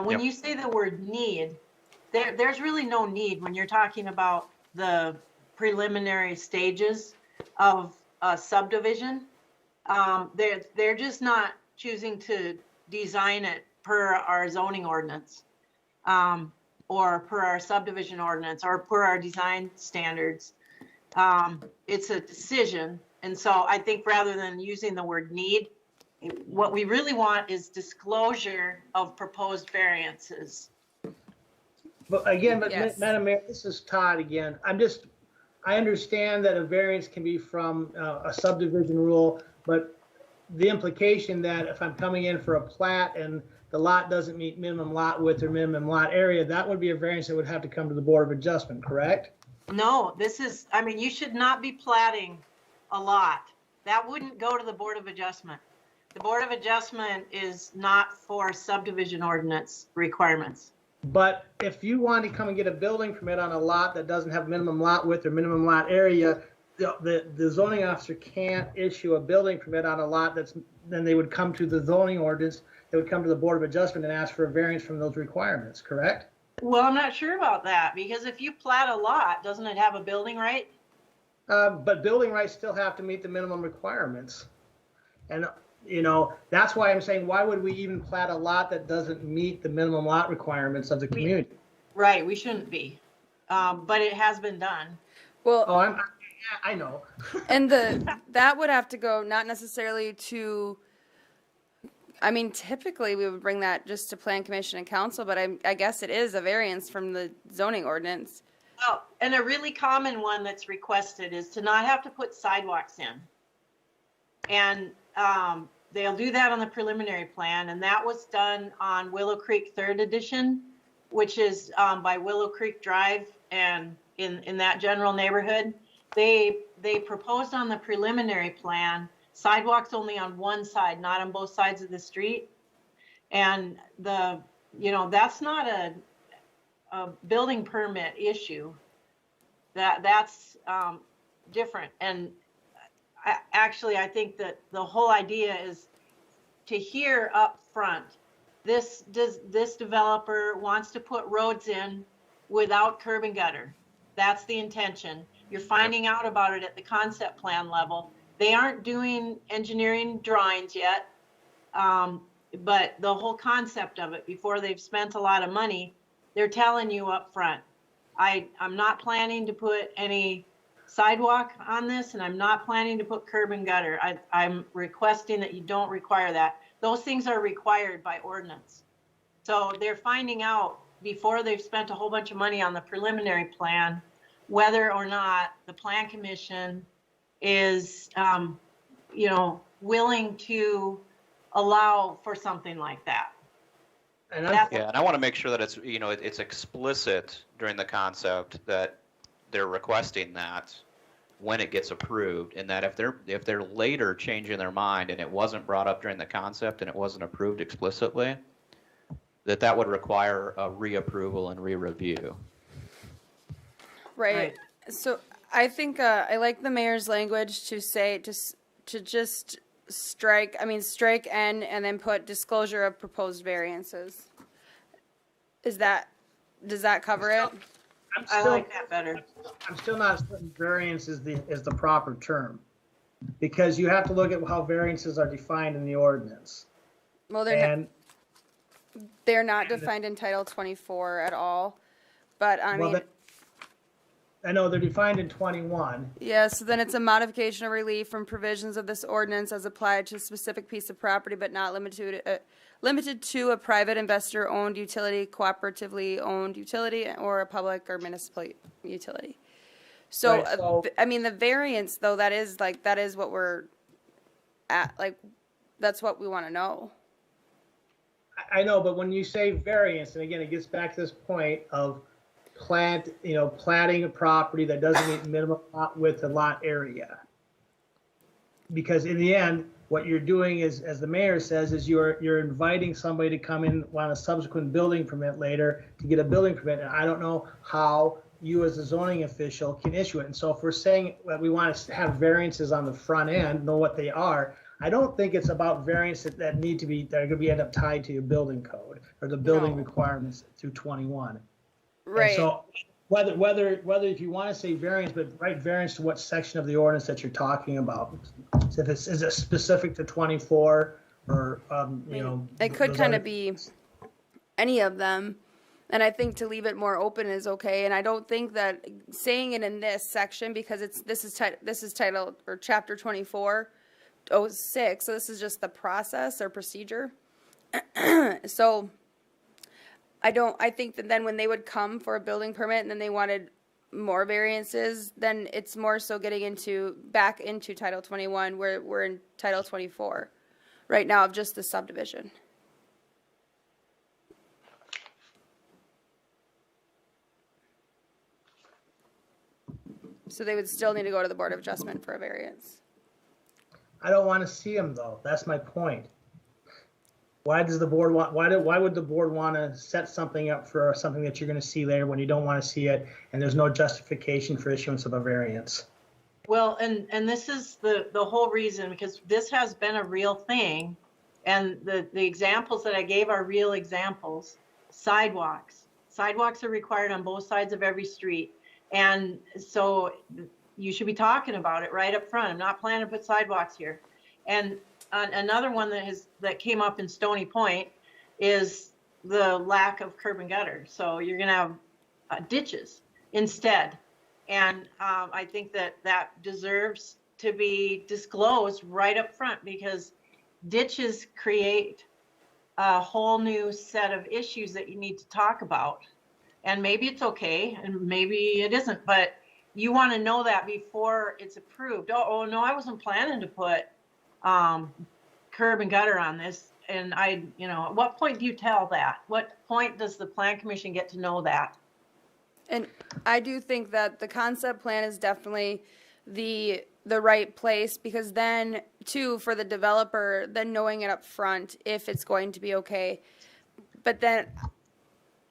Speaker 12: When you say the word need, there's really no need when you're talking about the preliminary stages of a subdivision. They're just not choosing to design it per our zoning ordinance, or per our subdivision ordinance, or per our design standards. It's a decision. And so I think rather than using the word need, what we really want is disclosure of proposed variances.
Speaker 7: But again,
Speaker 2: Yes.
Speaker 7: Madam Mayor, this is Todd again. I understand that a variance can be from a subdivision rule, but the implication that if I'm coming in for a plat and the lot doesn't meet minimum lot width or minimum lot area, that would be a variance that would have to come to the Board of Adjustment, correct?
Speaker 12: No, you should not be platting a lot. That wouldn't go to the Board of Adjustment. The Board of Adjustment is not for subdivision ordinance requirements.
Speaker 7: But if you want to come and get a building permit on a lot that doesn't have minimum lot width or minimum lot area, the zoning officer can't issue a building permit on a lot then they would come to the zoning ordinance, they would come to the Board of Adjustment and ask for a variance from those requirements, correct?
Speaker 12: Well, I'm not sure about that, because if you plat a lot, doesn't it have a building right?
Speaker 7: But building rights still have to meet the minimum requirements. And, that's why I'm saying, why would we even plat a lot that doesn't meet the minimum lot requirements of the community?
Speaker 12: Right, we shouldn't be. But it has been done.
Speaker 2: Well,
Speaker 7: Oh, I know.
Speaker 2: and that would have to go not necessarily to, typically we would bring that just to Plan Commission and Council, but I guess it is a variance from the zoning ordinance.
Speaker 12: Oh, and a really common one that's requested is to not have to put sidewalks in. And they'll do that on the preliminary plan, and that was done on Willow Creek 3rd Edition, which is by Willow Creek Drive and in that general neighborhood. They proposed on the preliminary plan sidewalks only on one side, not on both sides of the street. And that's not a building permit issue. That's different. And I think that the whole idea is to hear up front, this developer wants to put roads in without curb and gutter. That's the intention. You're finding out about it at the concept plan level. They aren't doing engineering drawings yet, but the whole concept of it, before they've spent a lot of money, they're telling you up front, I'm not planning to put any sidewalk on this, and I'm not planning to put curb and gutter. I'm requesting that you don't require that. Those things are required by ordinance. So they're finding out before they've spent a whole bunch of money on the preliminary plan, whether or not the Plan Commission is, willing to allow for something like that.
Speaker 7: And
Speaker 1: Yeah, and I want to make sure that it's explicit during the concept that they're requesting that when it gets approved, and that if they're later changing their mind and it wasn't brought up during the concept and it wasn't approved explicitly, that would require a reapproval and re-review.
Speaker 2: Right. So I think I like the mayor's language to say to just strike N and then put disclosure of proposed variances. Does that cover it?
Speaker 12: I like that better.
Speaker 7: I'm still not certain variance is the proper term, because you have to look at how variances are defined in the ordinance.
Speaker 2: Well,
Speaker 7: And,
Speaker 2: they're not defined in Title 24 at all, but I
Speaker 7: well,
Speaker 2: mean,
Speaker 7: I know they're defined in 21.
Speaker 2: yeah, so then it's a modification or relief from provisions of this ordinance as applied to a specific piece of property, but not limited to a private investor-owned utility, cooperatively owned utility, or a public or municipal utility. So,
Speaker 7: Right, so-
Speaker 2: I mean, the variance, though, that is what we're at, like, that's what we want to know.
Speaker 7: I know, but when you say variance, and again, it gets back to this point of platting a property that doesn't meet minimum lot width and lot area. Because in the end, what you're doing is, as the mayor says, is you're inviting somebody to come in on a subsequent building permit later to get a building permit, and I don't know how you as a zoning official can issue it. And so if we're saying that we want to have variances on the front end, know what they are, I don't think it's about variances that need to be, that are going to be end up tied to your building code or the building
Speaker 2: No.
Speaker 7: requirements through 21.
Speaker 2: Right.
Speaker 7: And so whether if you want to say variance, but write variance to what section of the ordinance that you're talking about. So if it's, is it specific to 24 or,
Speaker 2: It could
Speaker 7: those
Speaker 2: kind
Speaker 7: other-
Speaker 2: of be any of them. And I think to leave it more open is okay. And I don't think that saying it in this section, because this is titled or chapter 24/06. So this is just the process or procedure. So I think that then when they would come for a building permit and then they wanted more variances, then it's more so getting back into Title 21 where we're in Title 24 right now of just the subdivision. So they would still need to go to the Board of Adjustment for a variance.
Speaker 7: I don't want to see them though. That's my point. Why does the board want, why would the board want to set something up for something that you're going to see later when you don't want to see it and there's no justification for issuance of a variance?
Speaker 12: Well, and this is the whole reason, because this has been a real thing. And the examples that I gave are real examples. Sidewalks. Sidewalks are required on both sides of every street. And so you should be talking about it right up front. I'm not planning to put sidewalks here. And another one that came up in Stony Point is the lack of curb and gutter. So you're going to have ditches instead. And I think that deserves to be disclosed right up front, because ditches create a whole new set of issues that you need to talk about. And maybe it's okay, and maybe it isn't, but you want to know that before it's approved. Oh no, I wasn't planning to put curb and gutter on this. And at what point do you tell that? What point does the Plan Commission get to know that?
Speaker 2: And I do think that the concept plan is definitely the right place, because then too, for the developer, then knowing it up front if it's going to be okay. But then,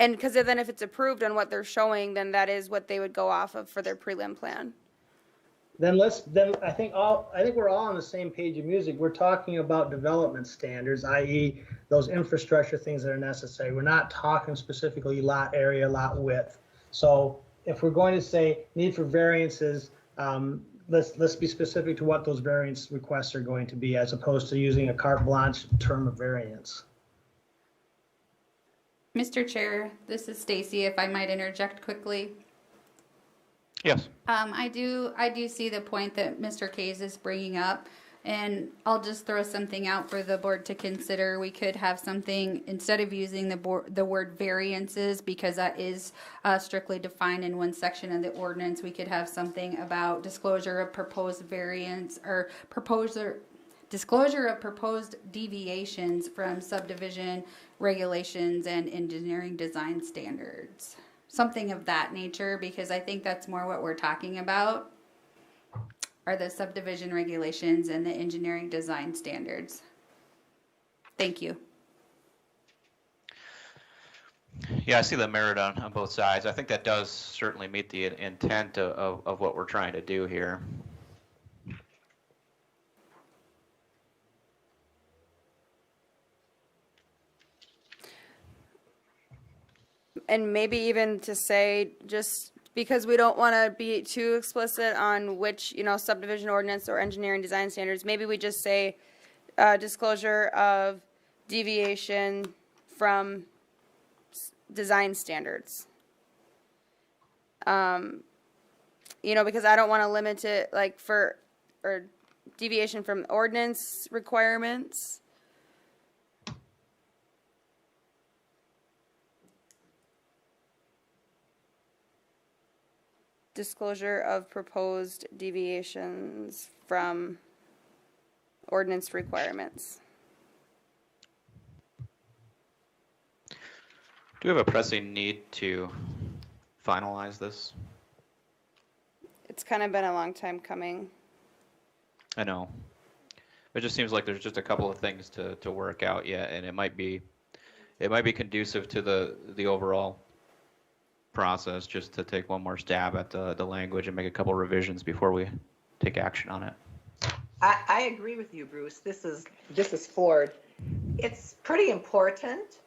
Speaker 2: and because then if it's approved on what they're showing, then that is what they would go off of for their prelim plan.
Speaker 7: Then I think we're all on the same page of music. We're talking about development standards, i.e. those infrastructure things that are necessary. We're not talking specifically lot area, lot width. So if we're going to say need for variances, let's be specific to what those variance requests are going to be, as opposed to using a carte blanche term of variance.
Speaker 11: Mr. Chair, this is Stacy, if I might interject quickly.
Speaker 1: Yes.
Speaker 11: I do see the point that Mr. Kays is bringing up, and I'll just throw something out for the board to consider. We could have something, instead of using the word variances, because that is strictly defined in one section of the ordinance, we could have something about disclosure of proposed variance or disclosure of proposed deviations from subdivision regulations and engineering design standards. Something of that nature, because I think that's more what we're talking about, are the subdivision regulations and the engineering design standards. Thank you.
Speaker 1: Yeah, I see the merit on both sides. I think that does certainly meet the intent of what we're trying to do here.
Speaker 2: And maybe even to say, just because we don't want to be too explicit on which, subdivision ordinance or engineering design standards, maybe we just say disclosure of deviation from design standards. You know, because I don't want to limit it like or deviation from ordinance requirements. Disclosure of proposed deviations from ordinance requirements.
Speaker 1: Do we have a pressing need to finalize this?
Speaker 2: It's kind of been a long time coming.
Speaker 1: I know. It just seems like there's just a couple of things to work out yet, and it might be conducive to the overall process just to take one more stab at the language and make a couple revisions before we take action on it.
Speaker 10: I agree with you, Bruce. This is Ford. It's pretty important,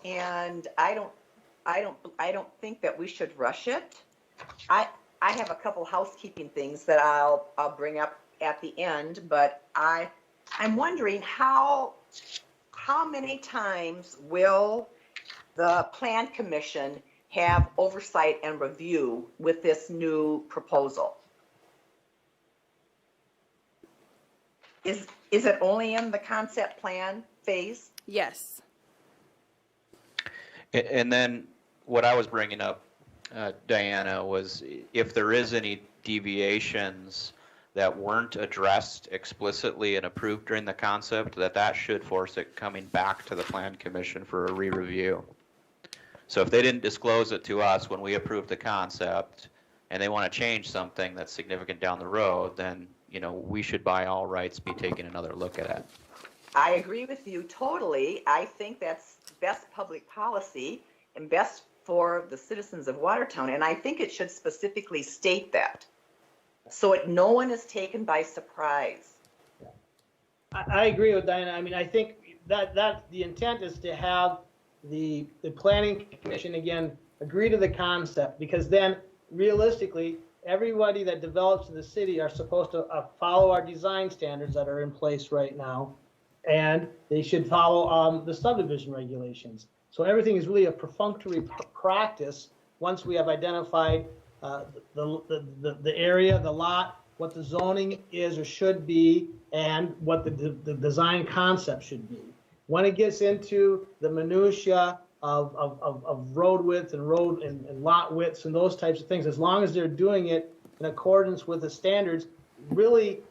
Speaker 10: and I don't think that we should rush it. I have a couple housekeeping things that I'll bring up at the end, but I'm wondering how many times will the Plan Commission have oversight and review with this new proposal? Is it only in the concept plan phase?
Speaker 2: Yes.
Speaker 1: And then what I was bringing up, Diana, was if there is any deviations that weren't addressed explicitly and approved during the concept, that should force it coming back to the Plan Commission for a re-review. So if they didn't disclose it to us when we approved the concept and they want to change something that's significant down the road, then, you know, we should by all rights be taking another look at it.
Speaker 10: I agree with you totally. I think that's best public policy and best for the citizens of Watertown. And I think it should specifically state that, so no one is taken by surprise.
Speaker 7: I agree with Diana. I mean, I think that the intent is to have the Planning Commission, again, agree to the concept, because then realistically, everybody that develops in the city are supposed to follow our design standards that are in place right now, and they should follow the subdivision regulations. So everything is really a perfunctory practice once we have identified the area, the lot, what the zoning is or should be, and what the design concept should be. When it gets into the minutia of road width and road and lot widths and those types of things, as long as they're doing it in accordance with the standards, really,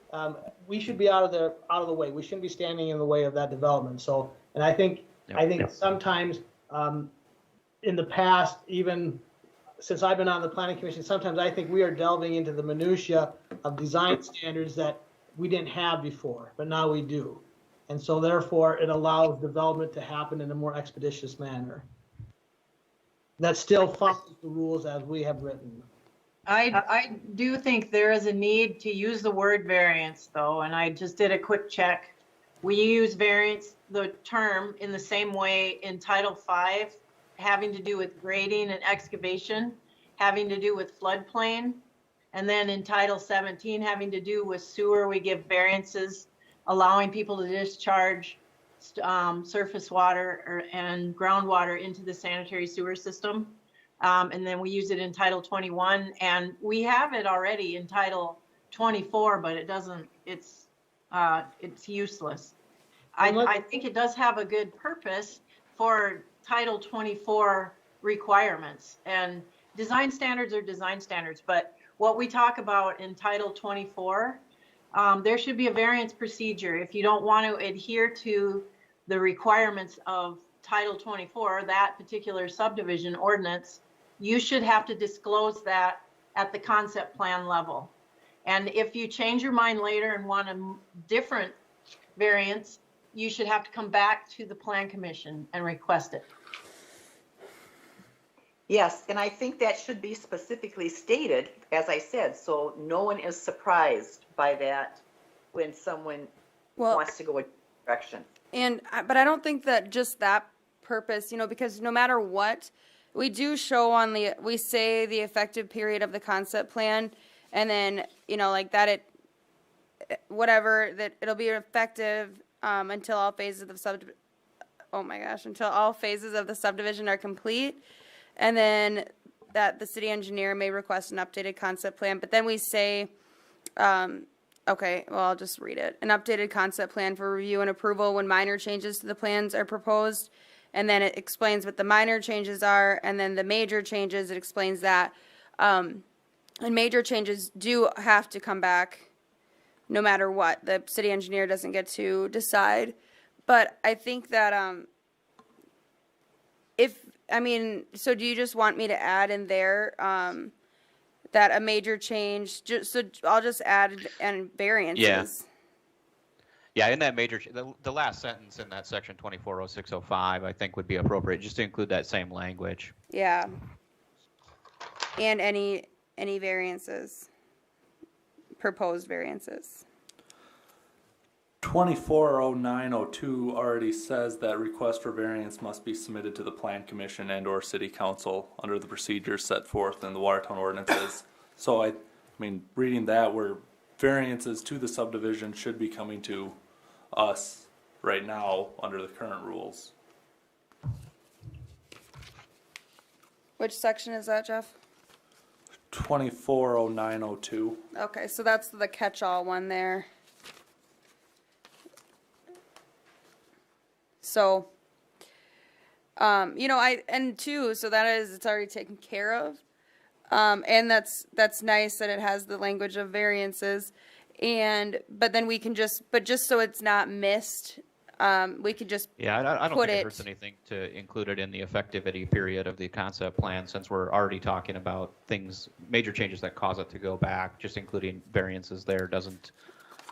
Speaker 7: we should be out of the way. We shouldn't be standing in the way of that development. So, and I think sometimes in the past, even since I've been on the Planning Commission, sometimes I think we are delving into the minutia of design standards that we didn't have before, but now we do. And so therefore it allows development to happen in a more expeditious manner that still follows the rules as we have written.
Speaker 12: I do think there is a need to use the word variance, though, and I just did a quick check. We use variance, the term, in the same way in Title V, having to do with grading and excavation, having to do with floodplain, and then in Title 17, having to do with sewer, we give variances allowing people to discharge surface water and groundwater into the sanitary sewer system. And then we use it in Title 21, and we have it already in Title 24, but it doesn't, it's useless. I think it does have a good purpose for Title 24 requirements, and design standards are design standards, but what we talk about in Title 24, there should be a variance procedure. If you don't want to adhere to the requirements of Title 24, that particular subdivision ordinance, you should have to disclose that at the concept plan level. And if you change your mind later and want a different variance, you should have to come back to the Plan Commission and request it.
Speaker 10: Yes, and I think that should be specifically stated, as I said, so no one is surprised by that when someone wants to go a direction.
Speaker 2: But I don't think that just that purpose, because no matter what, we do show we say the effective period of the concept plan, and then, that it'll be effective until all phases oh my gosh, until all phases of the subdivision are complete. And then that the city engineer may request an updated concept plan, but then we say, okay, well, I'll just read it. An updated concept plan for review and approval when minor changes to the plans are proposed. And then it explains what the minor changes are, and then the major changes, it explains that. And major changes do have to come back no matter what. The city engineer doesn't get to decide. But I think that so do you just want me to add in there that a major change, so I'll just add and variances?
Speaker 1: Yeah, in that major, the last sentence in that section 240605, I think would be appropriate, just to include that same language.
Speaker 2: Yeah. And any variances, proposed variances.
Speaker 3: 240902 already says that request for variance must be submitted to the Plan Commission and or City Council under the procedures set forth in the Watertown ordinances. So I mean, reading that, where variances to the subdivision should be coming to us right now under the current rules.
Speaker 2: Which section is that, Jeff?
Speaker 3: 240902.
Speaker 2: Okay, so that's the catch-all one there. So, so that is, it's already taken care of. And that's nice that it has the language of variances. But then we can just so it's not missed, we could just
Speaker 1: Yeah, I don't
Speaker 2: put
Speaker 1: think it
Speaker 2: it.
Speaker 1: hurts anything to include it in the effectivity period of the concept plan, since we're already talking about things, major changes that cause it to go back. Just including variances there doesn't.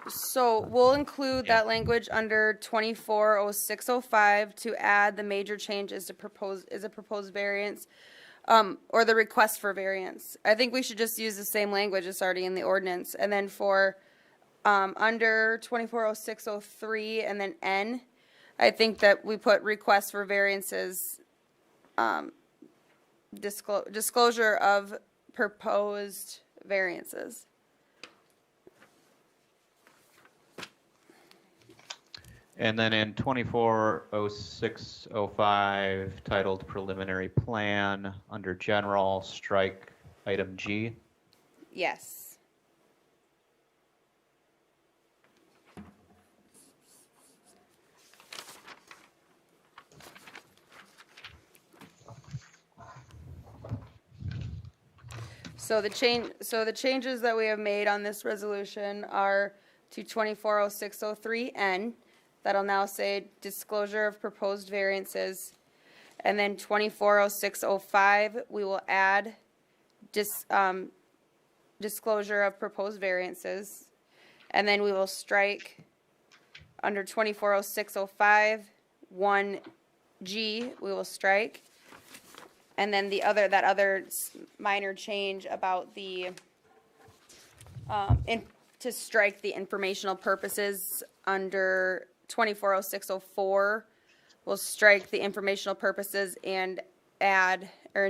Speaker 2: So we'll include that language under 240605 to add the major change is a proposed variance, or the request for variance. I think we should just use the same language that's already in the ordinance. And then for under 240603 and then N, I think that we put request for variances, disclosure of proposed variances.
Speaker 1: And then in 240605, titled preliminary plan, under general, strike item G.
Speaker 2: Yes. So the changes that we have made on this resolution are to 240603N. That'll now say disclosure of proposed variances. And then 240605, we will add disclosure of proposed variances. And then we will strike under 240605, 1G, we will strike. And then that other minor change about the, to strike the informational purposes under 240604, we'll strike the informational purposes and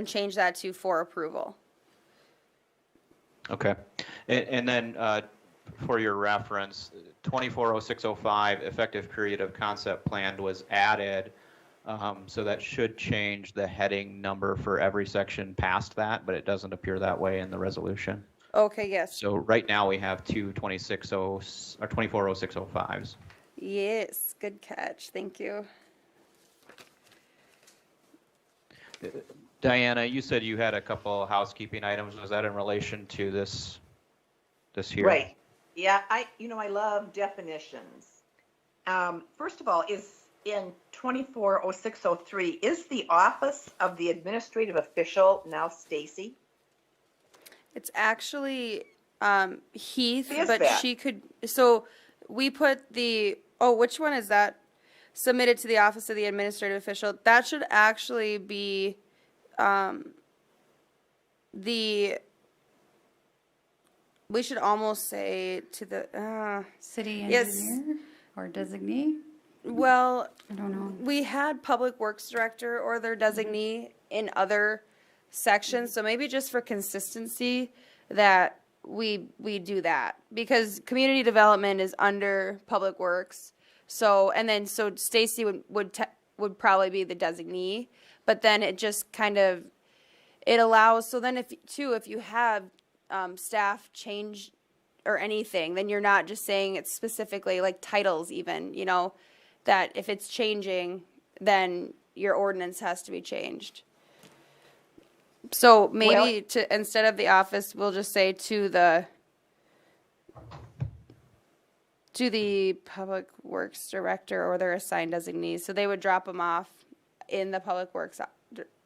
Speaker 2: change that to for approval.
Speaker 1: Okay. And then for your reference, 240605, effective period of concept plan was added. So that should change the heading number for every section past that, but it doesn't appear that way in the resolution.
Speaker 2: Okay, yes.
Speaker 1: So right now we have two 240605s.
Speaker 2: Yes, good catch. Thank you.
Speaker 1: Diana, you said you had a couple housekeeping items. Was that in relation to this here?
Speaker 10: Right. Yeah, I love definitions. First of all, is in 240603, is the office of the administrative official now Stacy?
Speaker 2: It's actually Heath,
Speaker 10: Is
Speaker 2: but
Speaker 10: that?
Speaker 2: she could, so we put which one is that? Submitted to the office of the administrative official. That should actually be we should almost say to the
Speaker 11: City
Speaker 2: yes.
Speaker 11: engineer or designee?
Speaker 2: Well,
Speaker 11: I don't know.
Speaker 2: we had public works director or their designee in other sections, so maybe just for consistency that we do that, because community development is under public works. So Stacy would would probably be the designee, but then it just kind of, it allows, so then if you have staff change or anything, then you're not just saying it's specifically like titles even, you know, that if it's changing, then your ordinance has to be changed. So maybe instead of the office, we'll just say to the public works director or their assigned designees. So they would drop them off in the public works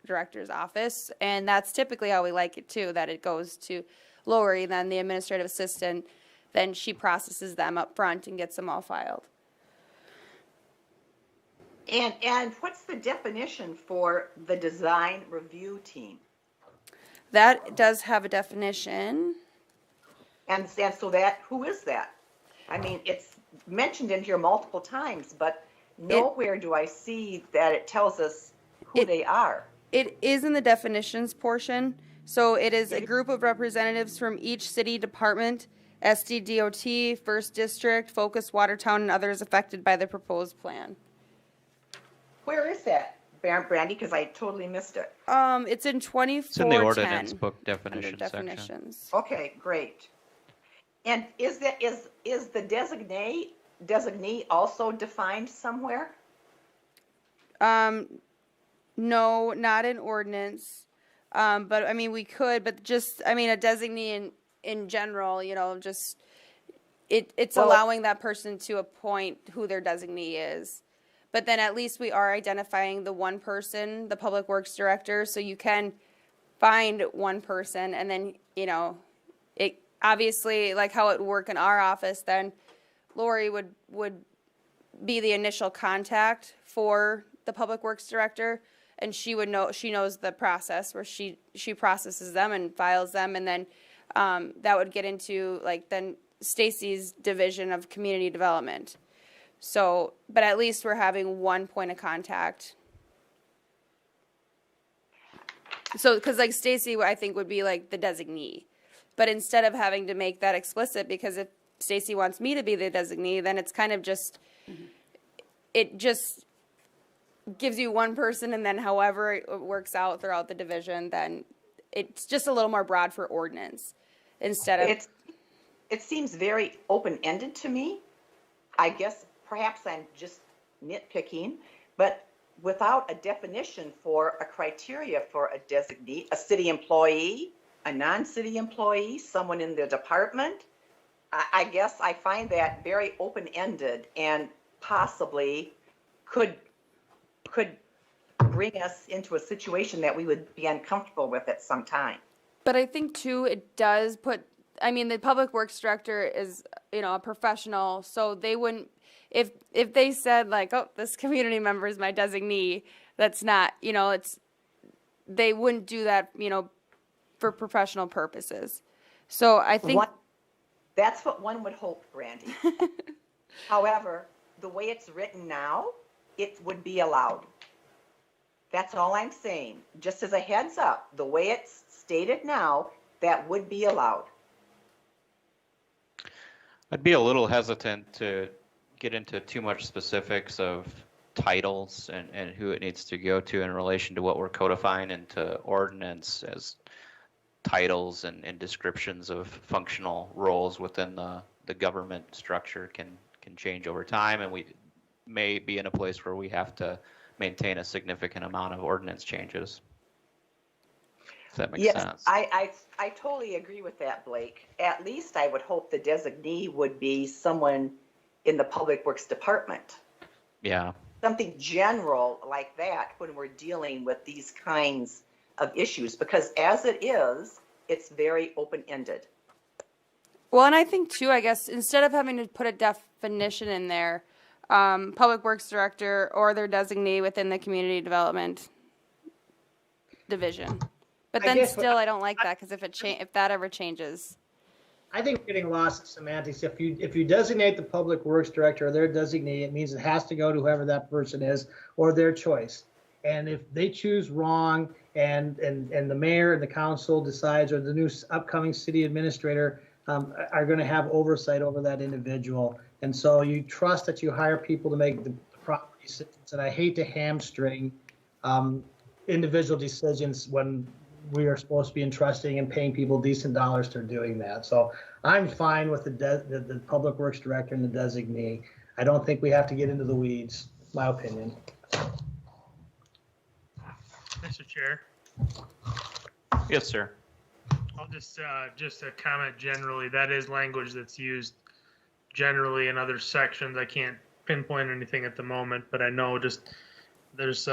Speaker 2: director's office. And that's typically how we like it too, that it goes to Lori, then the administrative assistant, then she processes them up front and gets them all filed.
Speaker 10: And what's the definition for the design review team?
Speaker 2: That does have a definition.
Speaker 10: And so that, who is that? I mean, it's mentioned in here multiple times, but nowhere do I see that it tells us who they are.
Speaker 2: It is in the definitions portion. So it is a group of representatives from each city department, SDDOT, First District, Focus, Watertown, and others affected by the proposed plan.
Speaker 10: Where is that, Brandy? Because I totally missed it.
Speaker 2: It's in 2410.
Speaker 1: It's in the ordinance book definition section.
Speaker 2: Definitions.
Speaker 10: Okay, great. And is the designee also defined somewhere?
Speaker 2: No, not in ordinance. But I mean, we could, but just, I mean, a designee in general, you know, just, it's allowing that person to appoint who their designee is. But then at least we are identifying the one person, the public works director, so you can find one person and then, you know, it obviously, like how it would work in our office, then Lori would be the initial contact for the public works director, and she knows the process where she processes them and files them, and then that would get into like then Stacy's division of community development. So, but at least we're having one point of contact. So, because like Stacy, I think would be like the designee, but instead of having to make that explicit, because if Stacy wants me to be the designee, then it's kind of just, it just gives you one person, and then however it works out throughout the division, then it's just a little more broad for ordinance instead of.
Speaker 10: It seems very open-ended to me. I guess perhaps I'm just nitpicking, but without a definition for a criteria for a designee, a city employee, a non-city employee, someone in the department, I guess I find that very open-ended and possibly could bring us into a situation that we would be uncomfortable with at some time.
Speaker 2: But I think too, it does put, I mean, the public works director is, you know, a professional, so they wouldn't, if they said like, oh, this community member is my designee, that's not, you know, they wouldn't do that, you know, for professional purposes. So I think
Speaker 10: that's what one would hope, Brandy. However, the way it's written now, it would be allowed. That's all I'm saying. Just as a heads up, the way it's stated now, that would be allowed.
Speaker 1: I'd be a little hesitant to get into too much specifics of titles and who it needs to go to in relation to what we're codifying into ordinance as titles and descriptions of functional roles within the government structure can change over time, and we may be in a place where we have to maintain a significant amount of ordinance changes. If that makes sense.
Speaker 10: I totally agree with that, Blake. At least I would hope the designee would be someone in the Public Works Department.
Speaker 1: Yeah.
Speaker 10: Something general like that when we're dealing with these kinds of issues, because as it is, it's very open-ended.
Speaker 2: Well, and I think too, I guess, instead of having to put a definition in there, public works director or their designee within the community development division. But then still, I don't like that, because if that ever changes.
Speaker 7: I think we're getting lost in semantics. If you designate the public works director or their designee, it means it has to go to whoever that person is or their choice. And if they choose wrong, and the mayor and the council decides, or the new upcoming city administrator are going to have oversight over that individual. And so you trust that you hire people to make the proper decisions, and I hate to hamstring individual decisions when we are supposed to be entrusting and paying people decent dollars to doing that. So I'm fine with the Public Works Director and the designee. I don't think we have to get into the weeds, my opinion.
Speaker 9: Mr. Chair,
Speaker 1: Yes, sir.
Speaker 9: I'll just a comment generally. That is language that's used generally in other sections. I can't pinpoint anything at the moment, but I know just there's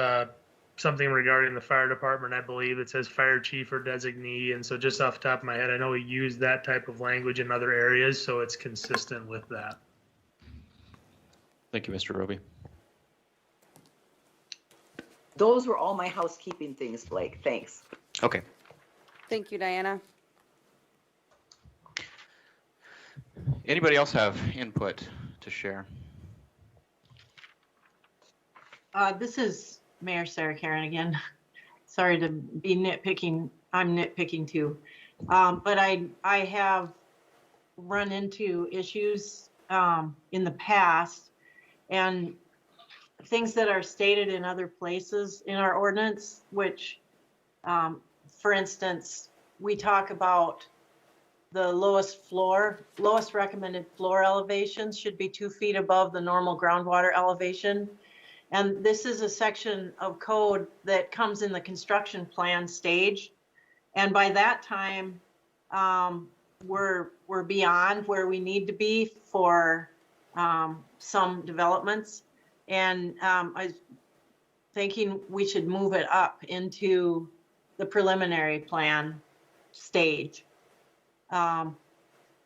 Speaker 9: something regarding the fire department, I believe, that says fire chief or designee. And so just off the top of my head, I know we use that type of language in other areas, so it's consistent with that.
Speaker 1: Thank you, Mr. Roby.
Speaker 10: Those were all my housekeeping things, Blake. Thanks.
Speaker 1: Okay.
Speaker 2: Thank you, Diana.
Speaker 1: Anybody else have input to share?
Speaker 12: This is Mayor Sarah Karen again. Sorry to be nitpicking. I'm nitpicking too. But I have run into issues in the past and things that are stated in other places in our ordinance, which, for instance, we talk about the lowest recommended floor elevations should be 2 feet above the normal groundwater elevation. And this is a section of code that comes in the construction plan stage. And by that time, we're beyond where we need to be for some developments. And I was thinking we should move it up into the preliminary plan stage.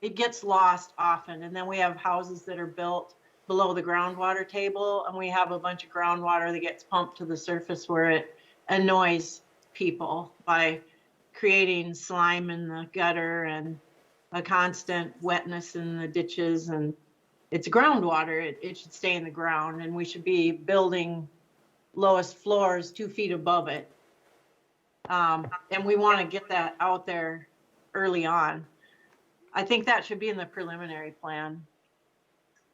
Speaker 12: It gets lost often, and then we have houses that are built below the groundwater table, and we have a bunch of groundwater that gets pumped to the surface where it annoys people by creating slime in the gutter and a constant wetness in the ditches. And it's groundwater. It should stay in the ground, and we should be building lowest floors 2 feet above it. And we want to get that out there early on. I think that should be in the preliminary plan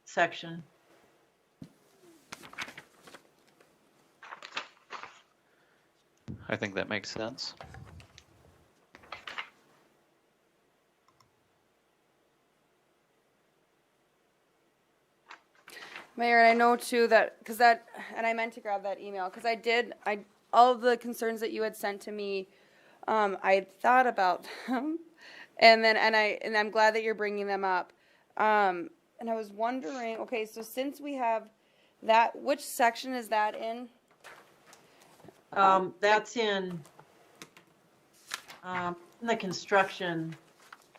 Speaker 12: section.
Speaker 1: I think that makes sense.
Speaker 2: Mayor, and I know too that, and I meant to grab that email, because all of the concerns that you had sent to me, I had thought about them, and I'm glad that you're bringing them up. And I was wondering, okay, so since we have that, which section is that in?
Speaker 12: That's in the construction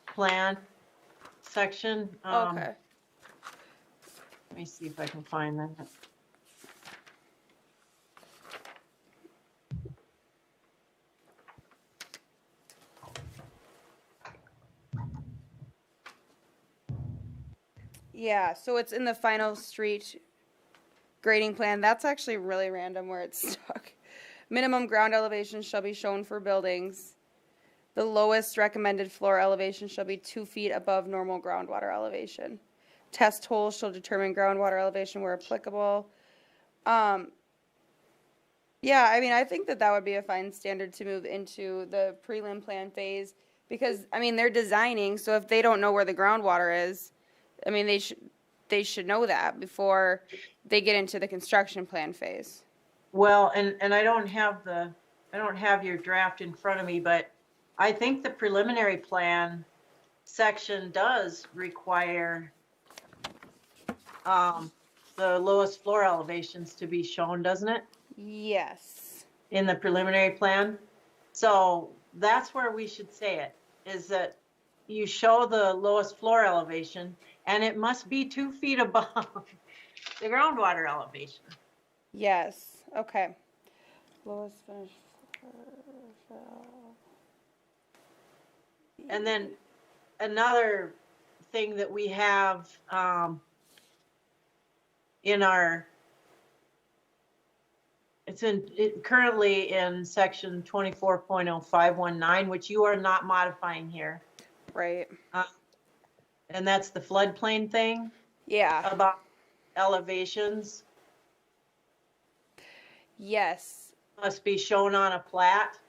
Speaker 12: plan section.
Speaker 2: Okay.
Speaker 12: Let me see if I can find that.
Speaker 2: Yeah, so it's in the final street grading plan. That's actually really random where it's stuck. Minimum ground elevation shall be shown for buildings. The lowest recommended floor elevation shall be 2 feet above normal groundwater elevation. Test holes shall determine groundwater elevation where applicable. Yeah, I mean, I think that would be a fine standard to move into the prelim plan phase because, I mean, they're designing, so if they don't know where the groundwater is, I mean, they should know that before they get into the construction plan phase.
Speaker 12: Well, and I don't have your draft in front of me, but I think the preliminary plan section does require the lowest floor elevations to be shown, doesn't it?
Speaker 2: Yes.
Speaker 12: In the preliminary plan. So that's where we should say it, is that you show the lowest floor elevation and it must be 2 feet above the groundwater elevation.
Speaker 2: Yes. Okay. Lowest finished.
Speaker 12: And then another thing that we have currently in section 24.0519, which you are not modifying here.
Speaker 2: Right.
Speaker 12: And that's the floodplain thing.
Speaker 2: Yeah.
Speaker 12: About elevations.
Speaker 2: Yes.
Speaker 12: Must be shown on a plat.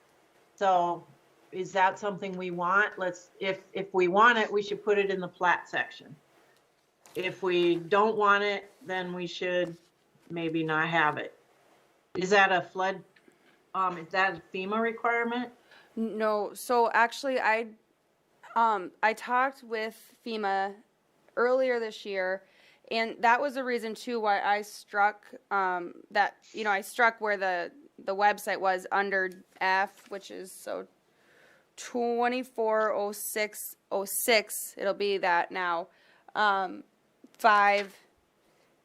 Speaker 12: So is that something we want? If we want it, we should put it in the plat section. If we don't want it, then we should maybe not have it. Is that a flood, is that a FEMA requirement?
Speaker 2: No, so actually I talked with FEMA earlier this year, and that was the reason too why I struck that, I struck where the website was under F, which is so 240606, it'll be that now, 5F,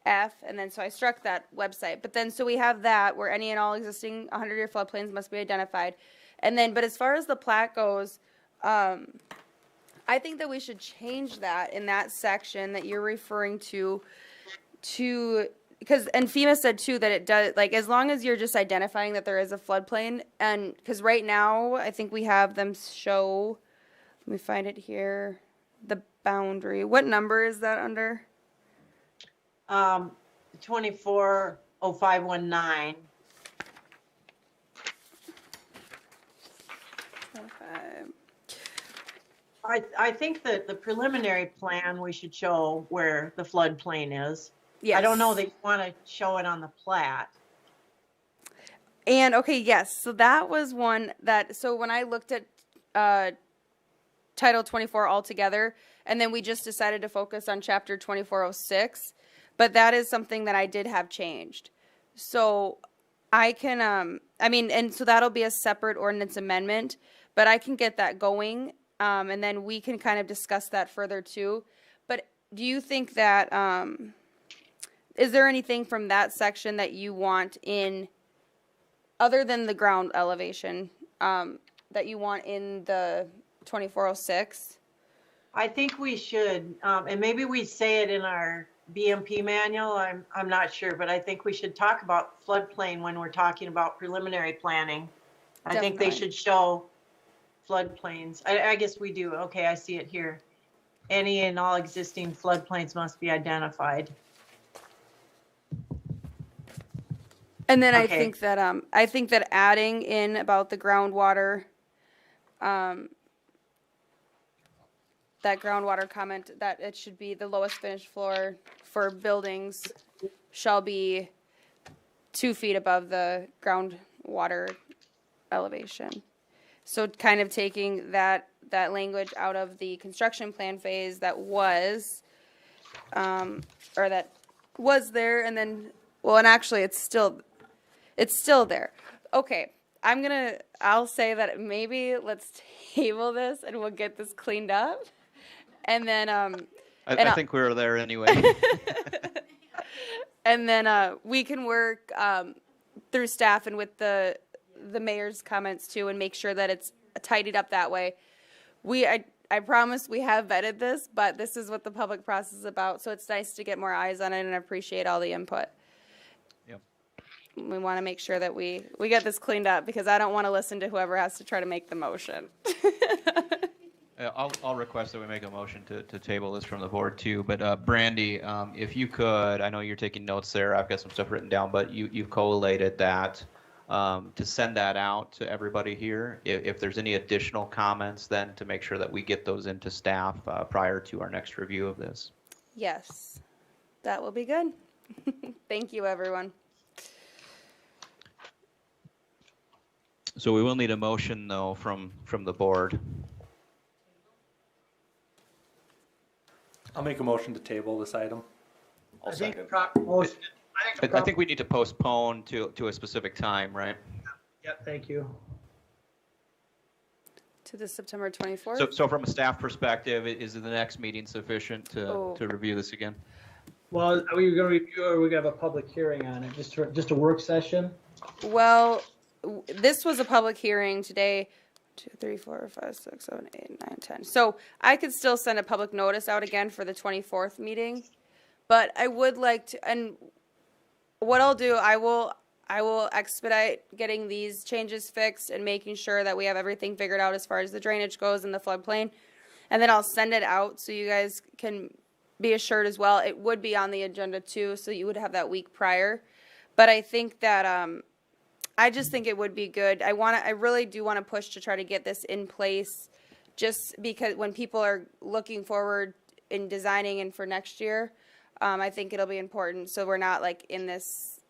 Speaker 2: and then so I struck that website. But then so we have that where any and all existing 100-year floodplains must be identified. And then, but as far as the plat goes, I think that we should change that in that section that you're referring to, because, and FEMA said too that it does, like, as long as you're just identifying that there is a floodplain, and, because right now, I think we have them show, let me find it here, the boundary. What number is that under?
Speaker 12: 240519. I think that the preliminary plan, we should show where the floodplain is.
Speaker 2: Yes.
Speaker 12: I don't know that you want to show it on the plat.
Speaker 2: And, okay, yes, so that was one that, so when I looked at Title 24 altogether, and then we just decided to focus on Chapter 2406, but that is something that I did have changed. So I can, and so that'll be a separate ordinance amendment, but I can get that going, and then we can kind of discuss that further too. But do you think that, is there anything from that section that you want in, other than the ground elevation, that you want in the 2406?
Speaker 12: I think we should, and maybe we say it in our BMP manual, I'm not sure, but I think we should talk about floodplain when we're talking about preliminary planning. I think they should show floodplains. I guess we do. Okay, I see it here. Any and all existing floodplains must be identified.
Speaker 2: And then
Speaker 12: Okay.
Speaker 2: I think that adding in about the groundwater, that groundwater comment, that it should be the lowest finished floor for buildings shall be 2 feet above the groundwater elevation. So kind of taking that language out of the construction plan phase that was, or that was there, and then, well, and actually it's still there. Okay, I'll say that maybe let's table this and we'll get this cleaned up. And then,
Speaker 1: I think we were there anyway.
Speaker 2: and then we can work through staff and with the mayor's comments too, and make sure that it's tidied up that way. I promise we have vetted this, but this is what the public process is about. So it's nice to get more eyes on it, and I appreciate all the input.
Speaker 1: Yep.
Speaker 2: We want to make sure that we get this cleaned up, because I don't want to listen to whoever has to try to make the motion.
Speaker 1: I'll request that we make a motion to table this from the board too. But Brandy, if you could, I know you're taking notes there. I've got some stuff written down, but you've collated that to send that out to everybody here. If there's any additional comments, then to make sure that we get those into staff prior to our next review of this.
Speaker 2: Yes, that will be good. Thank you, everyone.
Speaker 1: So we will need a motion though from the board.
Speaker 3: I'll make a motion to table this item.
Speaker 5: I'll
Speaker 7: I think
Speaker 5: second.
Speaker 7: proper motion.
Speaker 1: I think we need to postpone to a specific time, right?
Speaker 7: Yep, thank you.
Speaker 2: To the September 24th?
Speaker 1: So from a staff perspective, is the next meeting sufficient to review this again?
Speaker 7: Well, are we going to review, or are we going to have a public hearing on it? Just a work session?
Speaker 2: Well, this was a public hearing today. 2, 3, 4, 5, 6, 7, 8, 9, 10. So I could still send a public notice out again for the 24th meeting, but I would like to, and what I'll do, I will expedite getting these changes fixed and making sure that we have everything figured out as far as the drainage goes and the floodplain, and then I'll send it out so you guys can be assured as well. It would be on the agenda too, so you would have that week prior, but I think that I just think it would be good. I really do want to push to try to get this in place, just because when people are looking forward in designing and for next year, I think it'll be important, so we're not like in this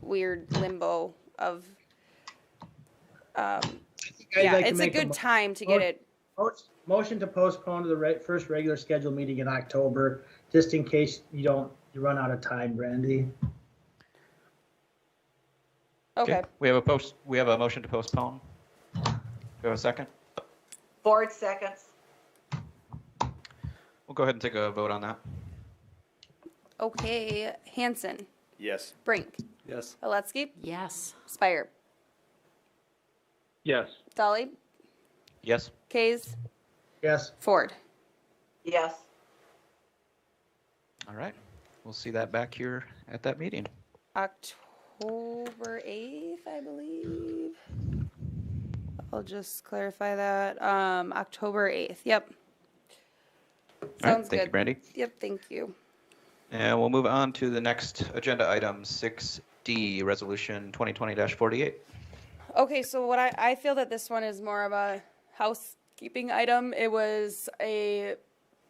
Speaker 2: weird limbo of, it's a good time to get it.
Speaker 7: Motion to postpone to the first regular scheduled meeting in October, just in case you run out of time, Brandy.
Speaker 2: Okay.
Speaker 1: We have a motion to postpone. Do we have a second?
Speaker 10: Ford seconds.
Speaker 1: We'll go ahead and take a vote on that.
Speaker 2: Okay, Hanson,
Speaker 5: Yes.
Speaker 2: Brink,
Speaker 3: Yes.
Speaker 2: Aletsky,
Speaker 4: Yes.
Speaker 2: Spire,
Speaker 3: Yes.
Speaker 2: Dolly,
Speaker 1: Yes.
Speaker 2: Kays,
Speaker 7: Yes.
Speaker 2: Ford.
Speaker 10: Yes.
Speaker 1: All right. We'll see that back here at that meeting.
Speaker 2: October 8th, I believe. I'll just clarify that. October 8th. Yep.
Speaker 1: All right,
Speaker 2: Sounds
Speaker 1: thank
Speaker 2: good.
Speaker 1: you, Brandy.
Speaker 2: Yep, thank you.
Speaker 1: And we'll move on to the next agenda item, 6D, Resolution 2020-48.
Speaker 2: Okay, so what I feel that this one is more of a housekeeping item. It was a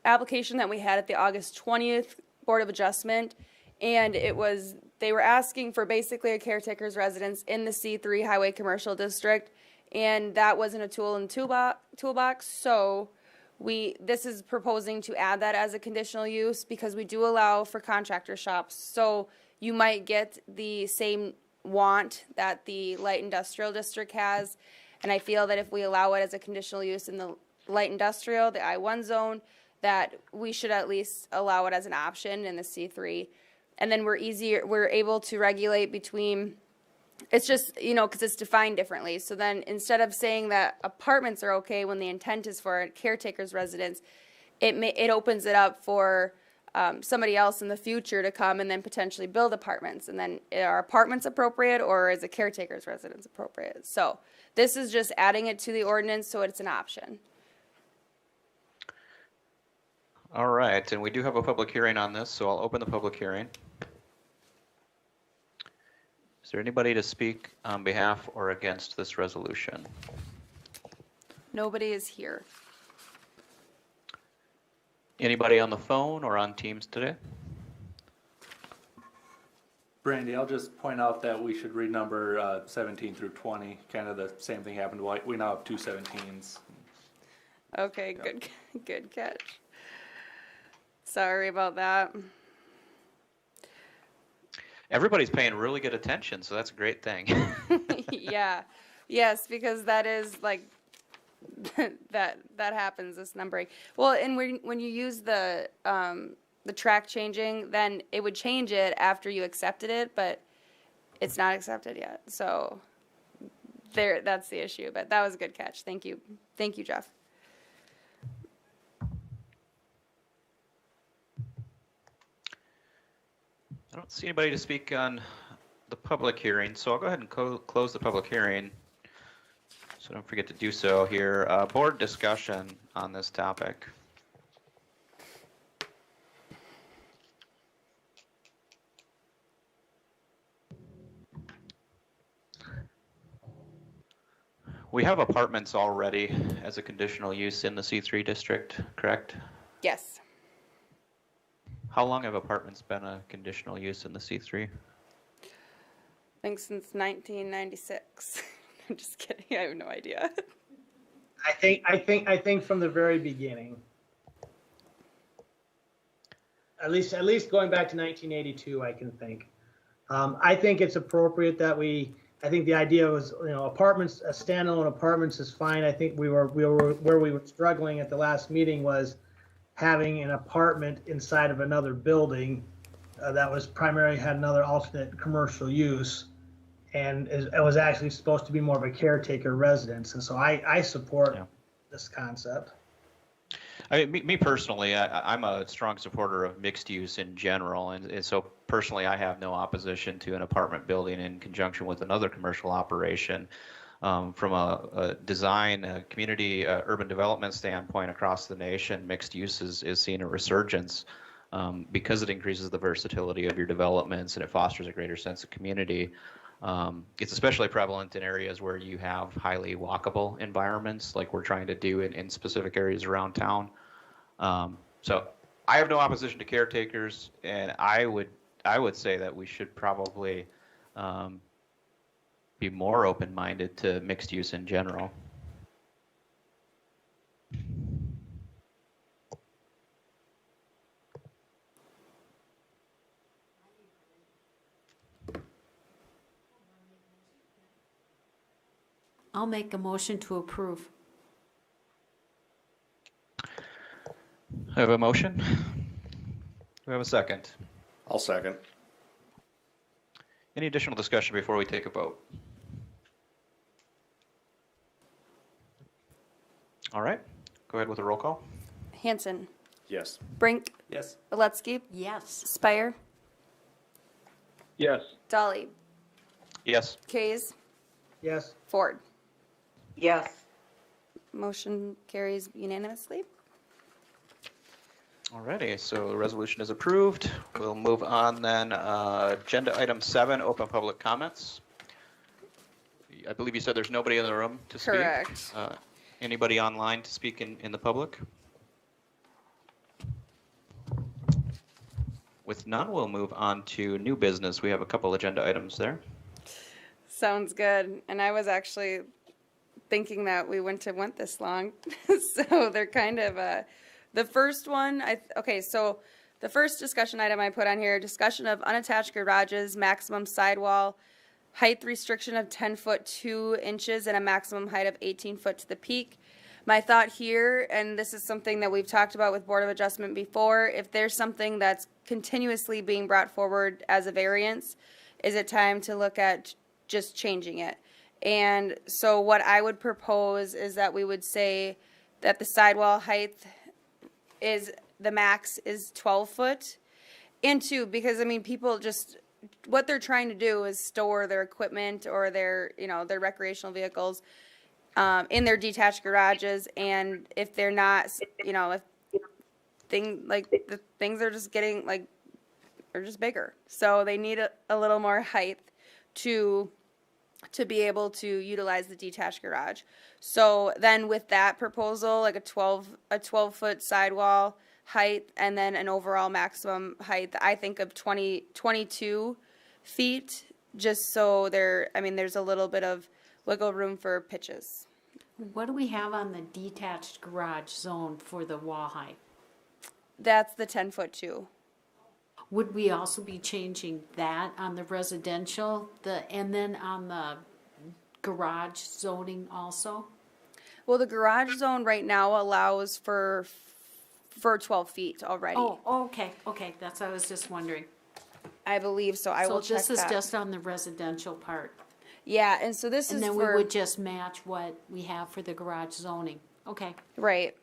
Speaker 2: application that we had at the August 20th Board of Adjustment, and they were asking for basically a caretaker's residence in the C3 Highway Commercial District, and that wasn't a tool in the toolbox, so this is proposing to add that as a conditional use because we do allow for contractor shops. So you might get the same want that the light industrial district has. And I feel that if we allow it as a conditional use in the light industrial, the I-1 zone, that we should at least allow it as an option in the C3. And then we're able to regulate between, it's just, because it's defined differently. So then instead of saying that apartments are okay when the intent is for a caretaker's residence, it opens it up for somebody else in the future to come and then potentially build apartments. And then are apartments appropriate or is a caretaker's residence appropriate? So this is just adding it to the ordinance so it's an option.
Speaker 1: All right, and we do have a public hearing on this, so I'll open the public hearing. Is there anybody to speak on behalf or against this resolution?
Speaker 2: Nobody is here.
Speaker 1: Anybody on the phone or on Teams today?
Speaker 3: Brandy, I'll just point out that we should renumber 17 through 20. Kind of the same thing happened. We now have two 17s.
Speaker 2: Okay, good catch. Sorry about that.
Speaker 1: Everybody's paying really good attention, so that's a great thing.
Speaker 2: Yeah. Yes, because that is like that happens, this numbering. Well, and when you use the track changing, then it would change it after you accepted it, but it's not accepted yet. So that's the issue, but that was a good catch. Thank you. Thank you, Jeff.
Speaker 1: I don't see anybody to speak on the public hearing, so I'll go ahead and close the public hearing. So don't forget to do so here. Board discussion on this topic. We have apartments already as a conditional use in the C3 district, correct?
Speaker 2: Yes.
Speaker 1: How long have apartments been a conditional use in the C3?
Speaker 2: I think since 1996. I'm just kidding. I have no idea.
Speaker 7: I think from the very beginning. At least going back to 1982, I can think. I think it's appropriate that I think the idea was, apartments, standalone apartments is fine. I think where we were struggling at the last meeting was having an apartment inside of another building that was primarily had another alternate commercial use, and it was actually supposed to be more of a caretaker residence. And so I support this concept.
Speaker 1: Me personally, I'm a strong supporter of mixed use in general, and so personally I have no opposition to an apartment building in conjunction with another commercial operation. From a design, a community, urban development standpoint across the nation, mixed use is seeing a resurgence because it increases the versatility of your developments and it fosters a greater sense of community. It's especially prevalent in areas where you have highly walkable environments, like we're trying to do in specific areas around town. So I have no opposition to caretakers, and I would say that we should probably be more open-minded to mixed use in general.
Speaker 4: I'll make a motion to approve.
Speaker 1: I have a motion. Do we have a second?
Speaker 5: I'll second.
Speaker 1: Any additional discussion before we take a vote? All right, go ahead with a roll call.
Speaker 2: Hanson,
Speaker 5: Yes.
Speaker 2: Brink,
Speaker 3: Yes.
Speaker 2: Aletsky,
Speaker 4: Yes.
Speaker 2: Spire,
Speaker 13: Yes.
Speaker 2: Dolly,
Speaker 1: Yes.
Speaker 2: Kays,
Speaker 7: Yes.
Speaker 2: Ford.
Speaker 10: Yes.
Speaker 2: Motion carries unanimously.
Speaker 1: Alrighty, so the resolution is approved. We'll move on then. Agenda item 7, open public comments. I believe you said there's nobody in the room to speak.
Speaker 2: Correct.
Speaker 1: Anybody online to speak in the public? With none, we'll move on to new business. We have a couple agenda items there.
Speaker 2: Sounds good. And I was actually thinking that we wouldn't have went this long. So they're kind of, the first one, so the first discussion item I put on here, discussion of unattached garages, maximum sidewall, height restriction of 10 foot 2 inches and a maximum height of 18 foot to the peak. My thought here, and this is something that we've talked about with Board of Adjustment before, if there's something that's continuously being brought forward as a variance, is it time to look at just changing it? And so what I would propose is that we would say that the sidewall height is, the max is 12 foot. And two, because I mean, people just, what they're trying to do is store their equipment or their, their recreational vehicles in their detached garages. And if they're not, if the things are just getting they're just bigger. So they need a little more height to be able to utilize the detached garage. So then with that proposal, like a 12 foot sidewall height and then an overall maximum height, I think of 22 feet, just so there's a little bit of wiggle room for pitches.
Speaker 4: What do we have on the detached garage zone for the wall height?
Speaker 2: That's the 10 foot 2.
Speaker 4: Would we also be changing that on the residential, and then on the garage zoning also?
Speaker 2: Well, the garage zone right now allows for 12 feet already.
Speaker 4: Oh, okay, that's what I was just wondering.
Speaker 2: I believe so. I will check that.
Speaker 4: So this is just on the residential part?
Speaker 2: Yeah, and so this is
Speaker 4: And then
Speaker 2: for,
Speaker 4: we would just match what we have for the garage zoning. Okay.
Speaker 2: right.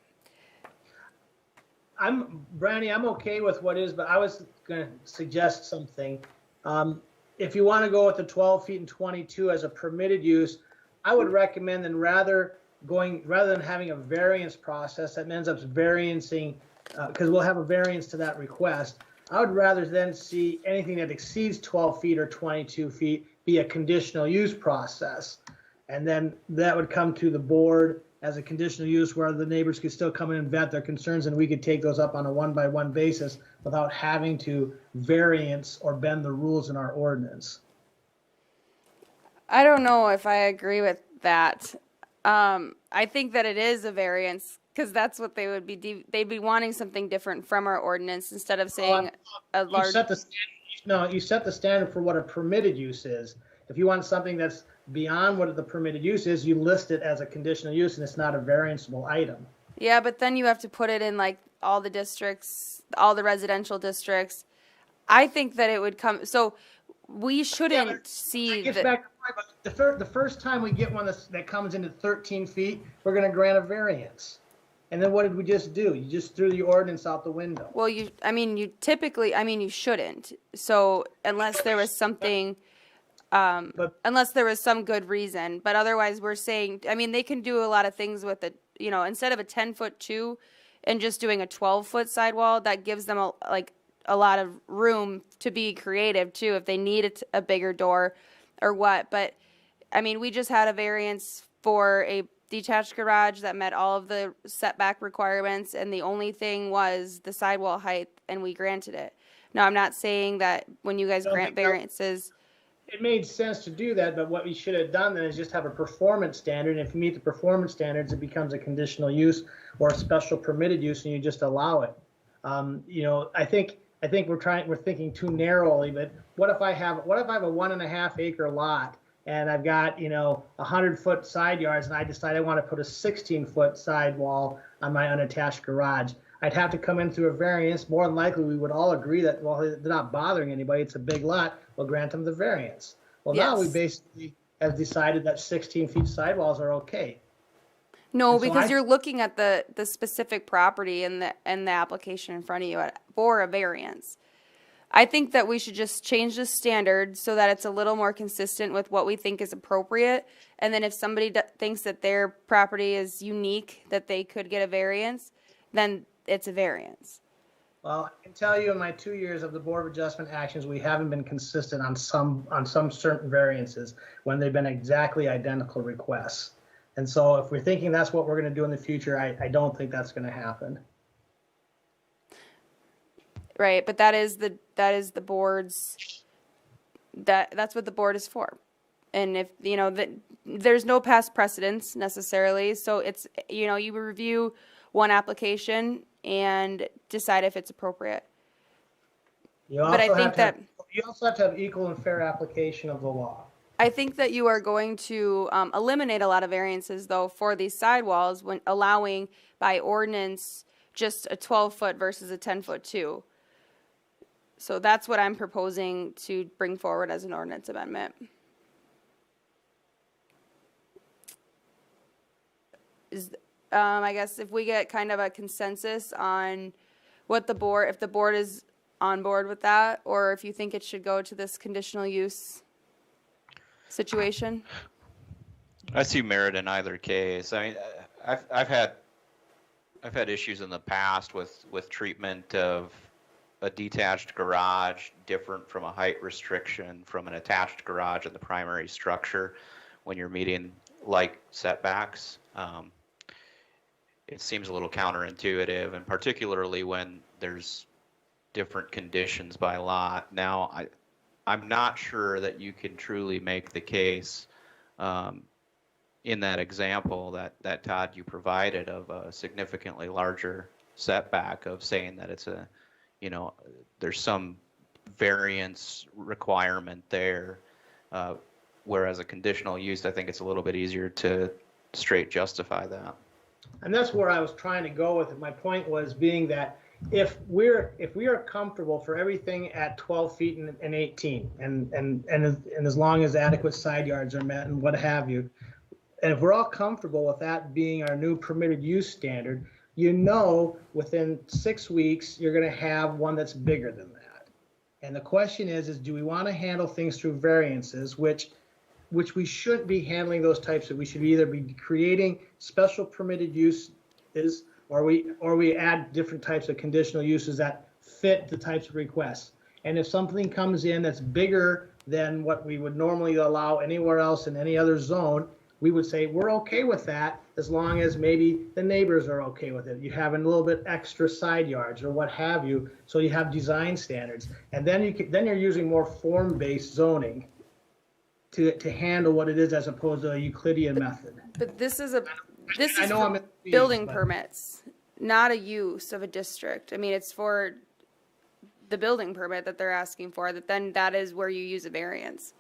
Speaker 7: Brandy, I'm okay with what is, but I was going to suggest something. If you want to go with the 12 feet and 22 as a permitted use, I would recommend then rather than having a variance process that ends up variancing, because we'll have a variance to that request, I would rather then see anything that exceeds 12 feet or 22 feet be a conditional use process. And then that would come to the board as a conditional use where the neighbors could still come in and vet their concerns, and we could take those up on a one-by-one basis without having to variance or bend the rules in our ordinance.
Speaker 2: I don't know if I agree with that. I think that it is a variance because that's what they would be. They'd be wanting something different from our ordinance instead of saying a large.
Speaker 7: You set the standard for what a permitted use is. If you want something that's beyond what the permitted use is, you list it as a conditional use and it's not a varianceable item.
Speaker 2: Yeah, but then you have to put it in all the districts, all the residential districts. I think that it would come. So we shouldn't see that.
Speaker 7: The first time we get one that comes into 13 feet, we're going to grant a variance. And then what did we just do? You just threw the ordinance out the window.
Speaker 2: Well, you shouldn't. So unless there was something, unless there was some good reason, but otherwise we're saying, they can do a lot of things with it. Instead of a 10 foot 2 and just doing a 12 foot sidewall, that gives them a lot of room to be creative too. If they need a bigger door or what, but I mean, we just had a variance for a detached garage that met all of the setback requirements, and the only thing was the sidewall height, and we granted it. Now, I'm not saying that when you guys grant variances,
Speaker 7: It made sense to do that, but what we should have done then is just have a performance standard. And if you meet the performance standards, it becomes a conditional use or a special permitted use, and you just allow it. I think we're thinking too narrowly. But what if I have a 1.5 acre lot and I've got 100-foot side yards, and I decide I want to put a 16-foot sidewall on my unattached garage? I'd have to come in through a variance. More than likely, we would all agree that, well, they're not bothering anybody. It's a big lot. We'll grant them the variance. Well, now we basically have decided that 16 feet sidewalls are okay.
Speaker 2: no,
Speaker 7: And so
Speaker 2: because
Speaker 7: I-
Speaker 2: you're looking at the specific property and the application in front of you for a variance. I think that we should just change the standard so that it's a little more consistent with what we think is appropriate. And then if somebody thinks that their property is unique, that they could get a variance, then it's a variance.
Speaker 7: Well, I can tell you in my 2 years of the Board of Adjustment actions, we haven't been consistent on some certain variances when they've been exactly identical requests. And so if we're thinking that's what we're going to do in the future, I don't think that's going to happen.
Speaker 2: Right, but that is the board's, that's what the board is for. And if, there's no past precedence necessarily, so it's, you review one application and decide if it's appropriate. But I think that
Speaker 7: you also have to have equal and fair application of the law.
Speaker 2: I think that you are going to eliminate a lot of variances, though, for these sidewalls when allowing by ordinance just a 12-foot versus a 10-foot too. So that's what I'm proposing to bring forward as an ordinance amendment. I guess if we get kind of a consensus on what the board, if the board is on board with that, or if you think it should go to this conditional use situation.
Speaker 1: I see merit in either case. I mean, I've had issues in the past with treatment of a detached garage different from a height restriction from an attached garage in the primary structure when you're meeting like setbacks. It seems a little counterintuitive, and particularly when there's different conditions by lot. Now, I'm not sure that you can truly make the case in that example that Todd, you provided of a significantly larger setback, of saying that it's a, there's some variance requirement there. Whereas a conditional use, I think it's a little bit easier to straight justify that.
Speaker 7: And that's where I was trying to go with it. My point was being that if we are comfortable for everything at 12 feet and 18, and as long as adequate side yards are met and what have you, and if we're all comfortable with that being our new permitted use standard, within 6 weeks you're going to have one that's bigger than that. And the question is do we want to handle things through variances, which we shouldn't be handling those types of, we should either be creating special permitted uses, or we add different types of conditional uses that fit the types of requests. And if something comes in that's bigger than what we would normally allow anywhere else in any other zone, we would say we're okay with that as long as maybe the neighbors are okay with it. You have a little bit extra side yards or what have you, so you have design standards. And then you're using more form-based zoning to handle what it is as opposed to a Euclidean method.
Speaker 2: But this is for
Speaker 7: I'm in the
Speaker 2: building
Speaker 7: weeds, but-
Speaker 2: permits, not a use of a district. I mean, it's for the building permit that they're asking for, that is where you use a variance.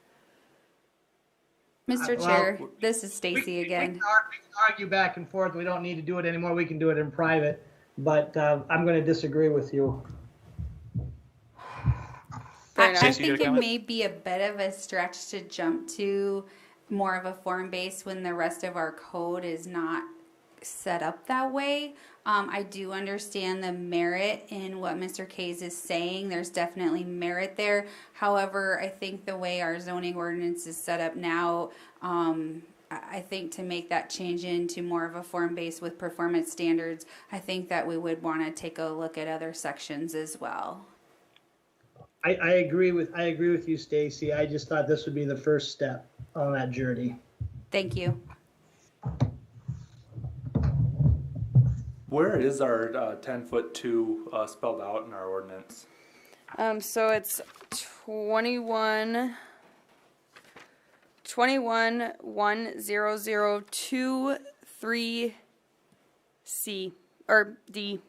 Speaker 11: Mr.
Speaker 7: well,
Speaker 11: Chair, this is Stacy
Speaker 7: We
Speaker 11: again.
Speaker 7: can argue back and forth. We don't need to do it anymore. We can do it in private. But I'm going to disagree with you.
Speaker 2: Fair
Speaker 11: I
Speaker 2: enough.
Speaker 1: Stacey, you
Speaker 11: think
Speaker 1: got a
Speaker 11: it
Speaker 1: comment?
Speaker 11: may be a bit of a stretch to jump to more of a form base when the rest of our code is not set up that way. I do understand the merit in what Mr. Kays is saying. There's definitely merit there. However, I think the way our zoning ordinance is set up now, I think to make that change into more of a form base with performance standards, I think that we would want to take a look at other sections as well.
Speaker 7: I agree with you, Stacy. I just thought this would be the first step on that journey.
Speaker 11: Thank you.
Speaker 3: Where is our 10-foot two spelled out in our ordinance?
Speaker 2: So it's 21-10023C or D.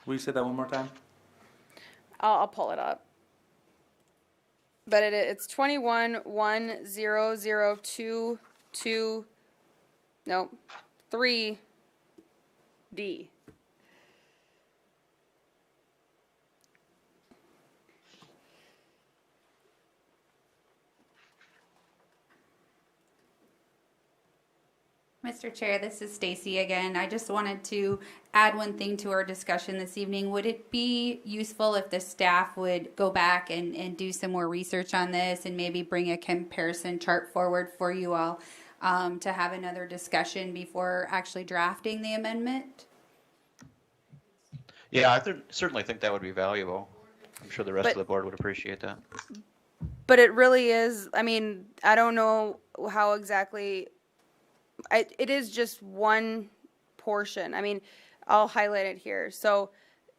Speaker 3: Will you say that one more time?
Speaker 2: I'll pull it up. But it's 21-10022 no 3D.
Speaker 11: Mr. Chair, this is Stacy again. I just wanted to add one thing to our discussion this evening. Would it be useful if the staff would go back and do some more research on this and maybe bring a comparison chart forward for you all to have another discussion before actually drafting the amendment?
Speaker 1: Yeah, certainly think that would be valuable. I'm sure the rest of the board would appreciate that.
Speaker 2: But it really is, I mean, I don't know how exactly, it is just one portion. I mean, I'll highlight it here. So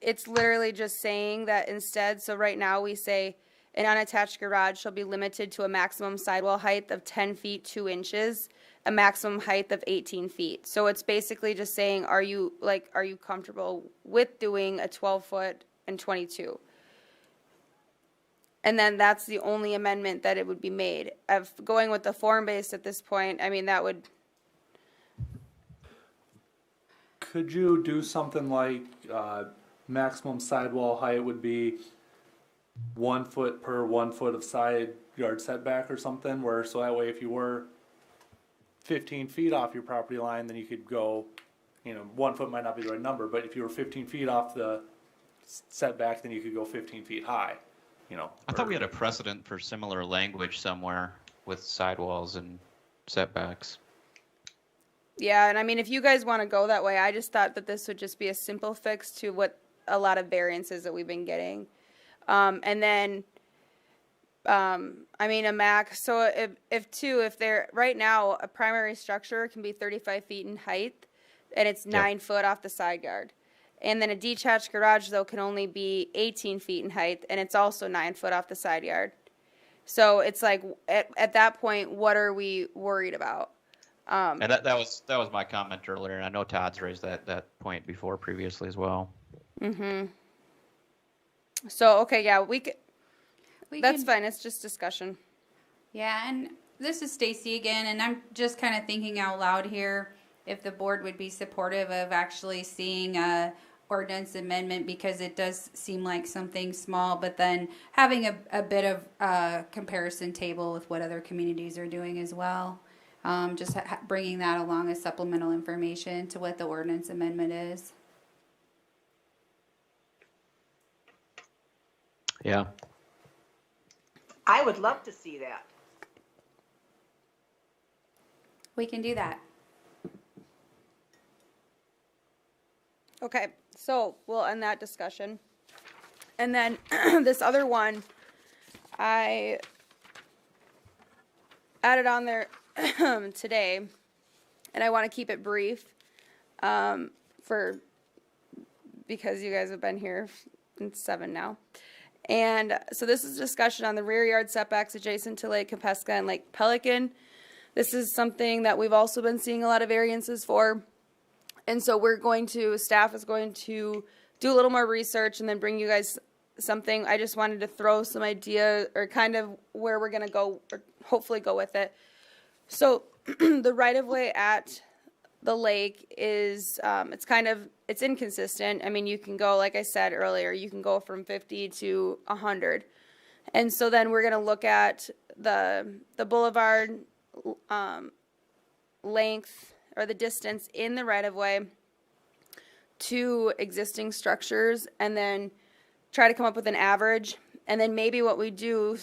Speaker 2: it's literally just saying that instead, so right now we say an unattached garage shall be limited to a maximum sidewall height of 10 feet 2 inches, a maximum height of 18 feet. So it's basically just saying, are you comfortable with doing a 12-foot and 22? And then that's the only amendment that it would be made. Of going with the form-based at this point, I mean, that would.
Speaker 3: Could you do something like maximum sidewall height would be 1 foot per 1 foot of side yard setback or something, where so that way if you were 15 feet off your property line, then you could go, 1 foot might not be the right number, but if you were 15 feet off the setback, then you could go 15 feet high,
Speaker 1: I thought we had a precedent for similar language somewhere with sidewalls and setbacks.
Speaker 2: Yeah, and I mean, if you guys want to go that way, I just thought that this would just be a simple fix to what a lot of variances that we've been getting. And then, I mean, a max, so if they're, right now, a primary structure can be 35 feet in height, and it's 9 foot off the side yard. And then a detached garage, though, can only be 18 feet in height, and it's also 9 foot off the side yard. So it's like, at that point, what are we worried about?
Speaker 1: And that was my comment earlier, and I know Todd's raised that point before previously as well.
Speaker 2: Mm-hmm. So, okay, yeah, that's fine. It's just discussion.
Speaker 11: Yeah, and this is Stacy again, and I'm just kind of thinking out loud here if the board would be supportive of actually seeing a ordinance amendment, because it does seem like something small, but then having a bit of a comparison table with what other communities are doing as well. Just bringing that along as supplemental information to what the ordinance amendment is.
Speaker 1: Yeah.
Speaker 10: I would love to see that.
Speaker 11: We can do that.
Speaker 2: Okay, so we'll end that discussion. And then this other one, I added on there today, and I want to keep it brief because you guys have been here since 7 now. And so this is discussion on the rear yard setbacks adjacent to Lake Kempesca and Lake Pelican. This is something that we've also been seeing a lot of variances for. And so staff is going to do a little more research and then bring you guys something. I just wanted to throw some idea or kind of where we're going to go, or hopefully go with it. So the right-of-way at the lake is, it's inconsistent. I mean, you can go, like I said earlier, you can go from 50 to 100. And so then we're going to look at the boulevard length or the distance in the right-of-way to existing structures, and then try to come up with an average. And then maybe what we do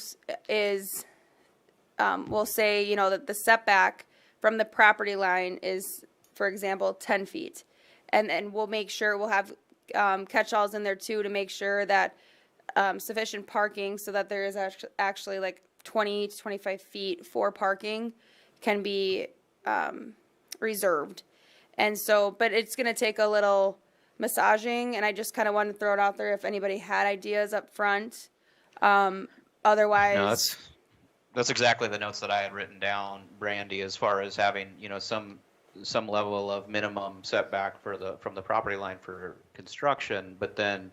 Speaker 2: is we'll say, that the setback from the property line is, for example, 10 feet. And then we'll make sure, we'll have catch-alls in there too to make sure that sufficient parking so that there is actually like 20 to 25 feet for parking can be reserved. And so, but it's going to take a little massaging, and I just kind of wanted to throw it out there if anybody had ideas up front. Otherwise,
Speaker 1: No, that's exactly the notes that I had written down, Brandy, as far as having, some level of minimum setback from the property line for construction, but then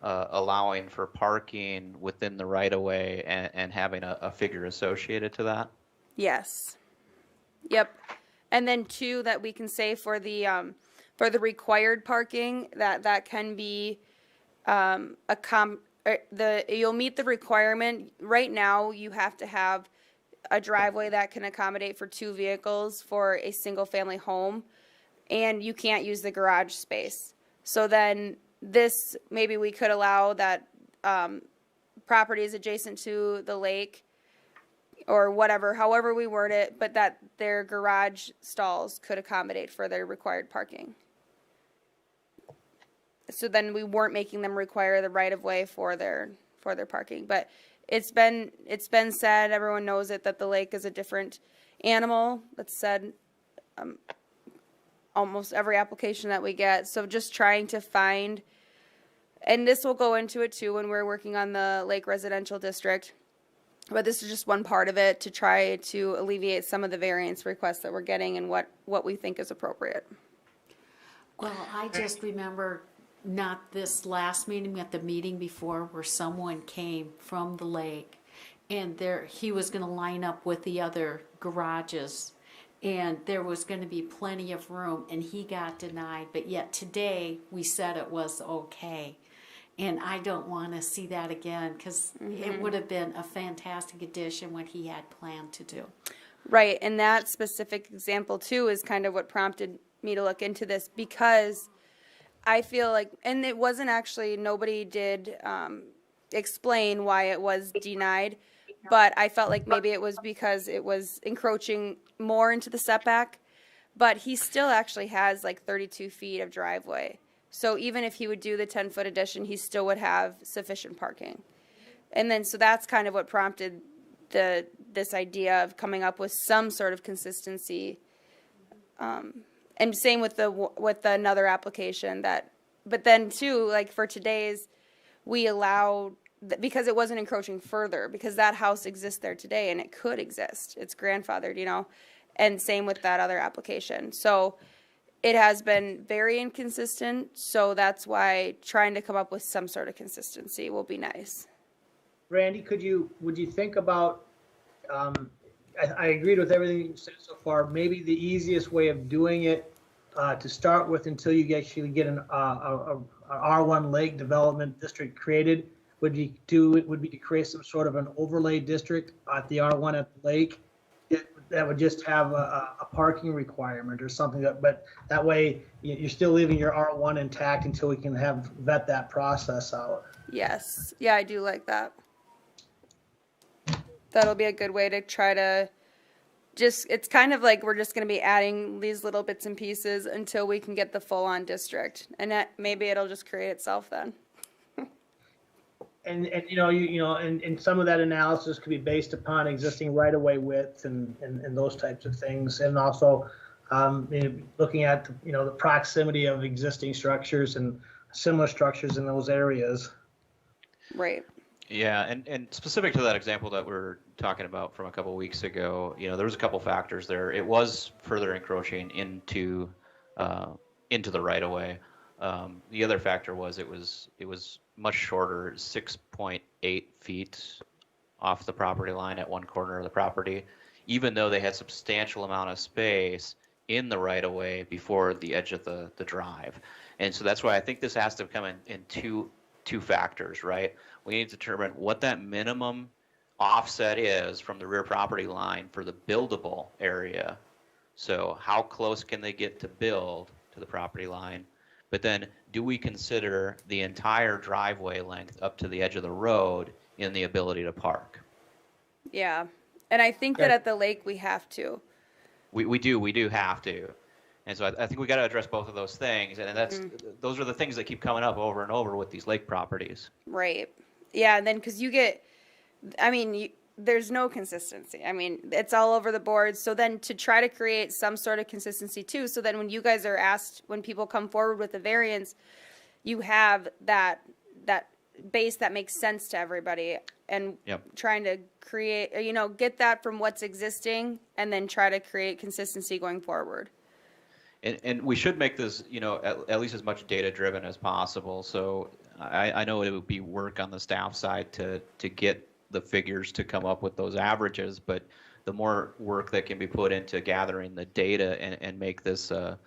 Speaker 1: allowing for parking within the right of way and having a figure associated to that.
Speaker 2: yes. Yep. And then two, that we can say for the required parking, that can be you'll meet the requirement. Right now, you have to have a driveway that can accommodate for 2 vehicles for a single family home, and you can't use the garage space. So then this, maybe we could allow that properties adjacent to the lake or whatever, however we word it, but that their garage stalls could accommodate for their required parking. So then we weren't making them require the right of way for their parking. But it's been said, everyone knows it, that the lake is a different animal. That's said almost every application that we get. So just trying to find, and this will go into it too when we're working on the Lake Residential District. But this is just one part of it to try to alleviate some of the variance requests that we're getting and what we think is appropriate.
Speaker 4: Well, I just remember not this last meeting, but the meeting before, where someone came from the lake and he was going to line up with the other garages and there was going to be plenty of room, and he got denied, but yet today we said it was okay. And I don't want to see that again, because it would have been a fantastic addition what he had planned to do.
Speaker 2: Right, and that specific example too is kind of what prompted me to look into this, because I feel like, and it wasn't actually, nobody did explain why it was denied, but I felt like maybe it was because it was encroaching more into the setback, but he still actually has like 32 feet of driveway. So even if he would do the 10-foot addition, he still would have sufficient parking. And then, so that's kind of what prompted this idea of coming up with some sort of consistency. And same with another application but then too, like for today's, we allowed, because it wasn't encroaching further, because that house exists there today and it could exist. It's grandfathered, and same with that other application. So it has been very inconsistent, so that's why trying to come up with some sort of consistency will be nice.
Speaker 7: Randy, would you think about, I agreed with everything you said so far, maybe the easiest way of doing it to start with until you actually get an R1 Lake Development District created would be to create some sort of an overlay district at the R1 at the lake that would just have a parking requirement or something, but that way you're still leaving your R1 intact until we can vet that process out.
Speaker 2: Yes. Yeah, I do like that. That'll be a good way to try to it's kind of like we're just going to be adding these little bits and pieces until we can get the full-on district. And maybe it'll just create itself then.
Speaker 7: And and some of that analysis could be based upon existing right-of-way width and those types of things, and also looking at the proximity of existing structures and similar structures in those areas.
Speaker 2: Right.
Speaker 1: Yeah, and specific to that example that we're talking about from a couple weeks ago, there was a couple factors there. It was further encroaching into the right-of-way. The other factor was it was much shorter, 6.8 feet off the property line at one corner of the property, even though they had substantial amount of space in the right-of-way before the edge of the drive. And so that's why I think this has to come in two factors, right? We need to determine what that minimum offset is from the rear property line for the buildable area. So how close can they get to build to the property line? But then, do we consider the entire driveway length up to the edge of the road in the ability to park?
Speaker 2: Yeah. And I think that at the lake we have to.
Speaker 1: We do have to. And so I think we got to address both of those things. And that's, those are the things that keep coming up over and over with these lake properties.
Speaker 2: Right. Yeah, and then because you get, I mean, there's no consistency. I mean, it's all over the board. So then to try to create some sort of consistency too, so then when you guys are asked, when people come forward with the variance, you have that base that makes sense to everybody, and trying to create, get that from what's existing and then try to create consistency going forward.
Speaker 1: And we should make this, at least as much data driven as possible. So I know it would be work on the staff side to get the figures to come up with those averages, but the more work that can be put into gathering the data and make this a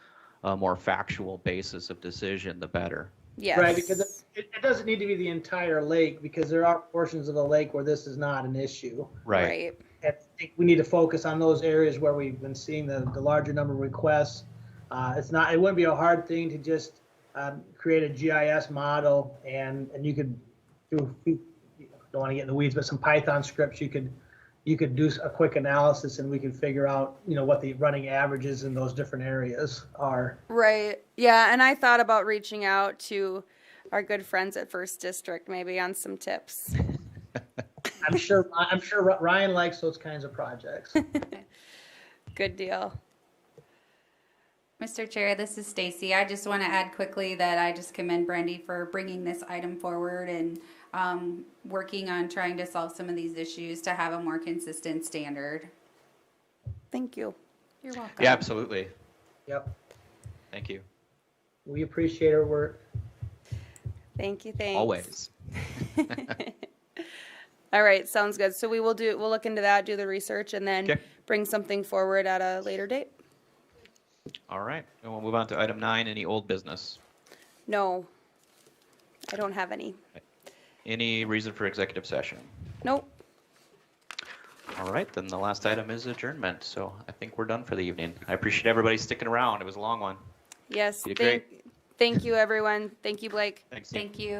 Speaker 1: more factual basis of decision, the better.
Speaker 2: Yes.
Speaker 7: Right, because it doesn't need to be the entire lake, because there are portions of the lake where this is not an issue.
Speaker 1: Right.
Speaker 7: I think we need to focus on those areas where we've been seeing the larger number of requests. It wouldn't be a hard thing to just create a GIS model, and you could do, don't want to get in the weeds, but some Python scripts, you could do a quick analysis, and we can figure out, what the running averages in those different areas are.
Speaker 2: Right. Yeah, and I thought about reaching out to our good friends at First District, maybe on some tips.
Speaker 7: I'm sure Ryan likes those kinds of projects.
Speaker 2: Good deal.
Speaker 11: Mr. Chair, this is Stacy. I just want to add quickly that I just commend Brandy for bringing this item forward and working on trying to solve some of these issues to have a more consistent standard.
Speaker 2: Thank you.
Speaker 11: You're welcome.
Speaker 1: Yeah, absolutely.
Speaker 7: Yep.
Speaker 1: Thank you.
Speaker 7: We appreciate her work.
Speaker 2: Thank you. Thanks.
Speaker 1: Always.
Speaker 2: All right. Sounds good. So we'll look into that, do the research, and then bring something forward at a later date.
Speaker 1: All right. And we'll move on to item 9, any old business?
Speaker 2: No, I don't have any.
Speaker 1: Any reason for executive session?
Speaker 2: Nope.
Speaker 1: All right, then the last item is adjournment. So I think we're done for the evening. I appreciate everybody sticking around. It was a long one.
Speaker 2: Yes.
Speaker 1: You did great.
Speaker 2: Thank you, everyone. Thank you, Blake.
Speaker 1: Thanks.
Speaker 11: Thank you.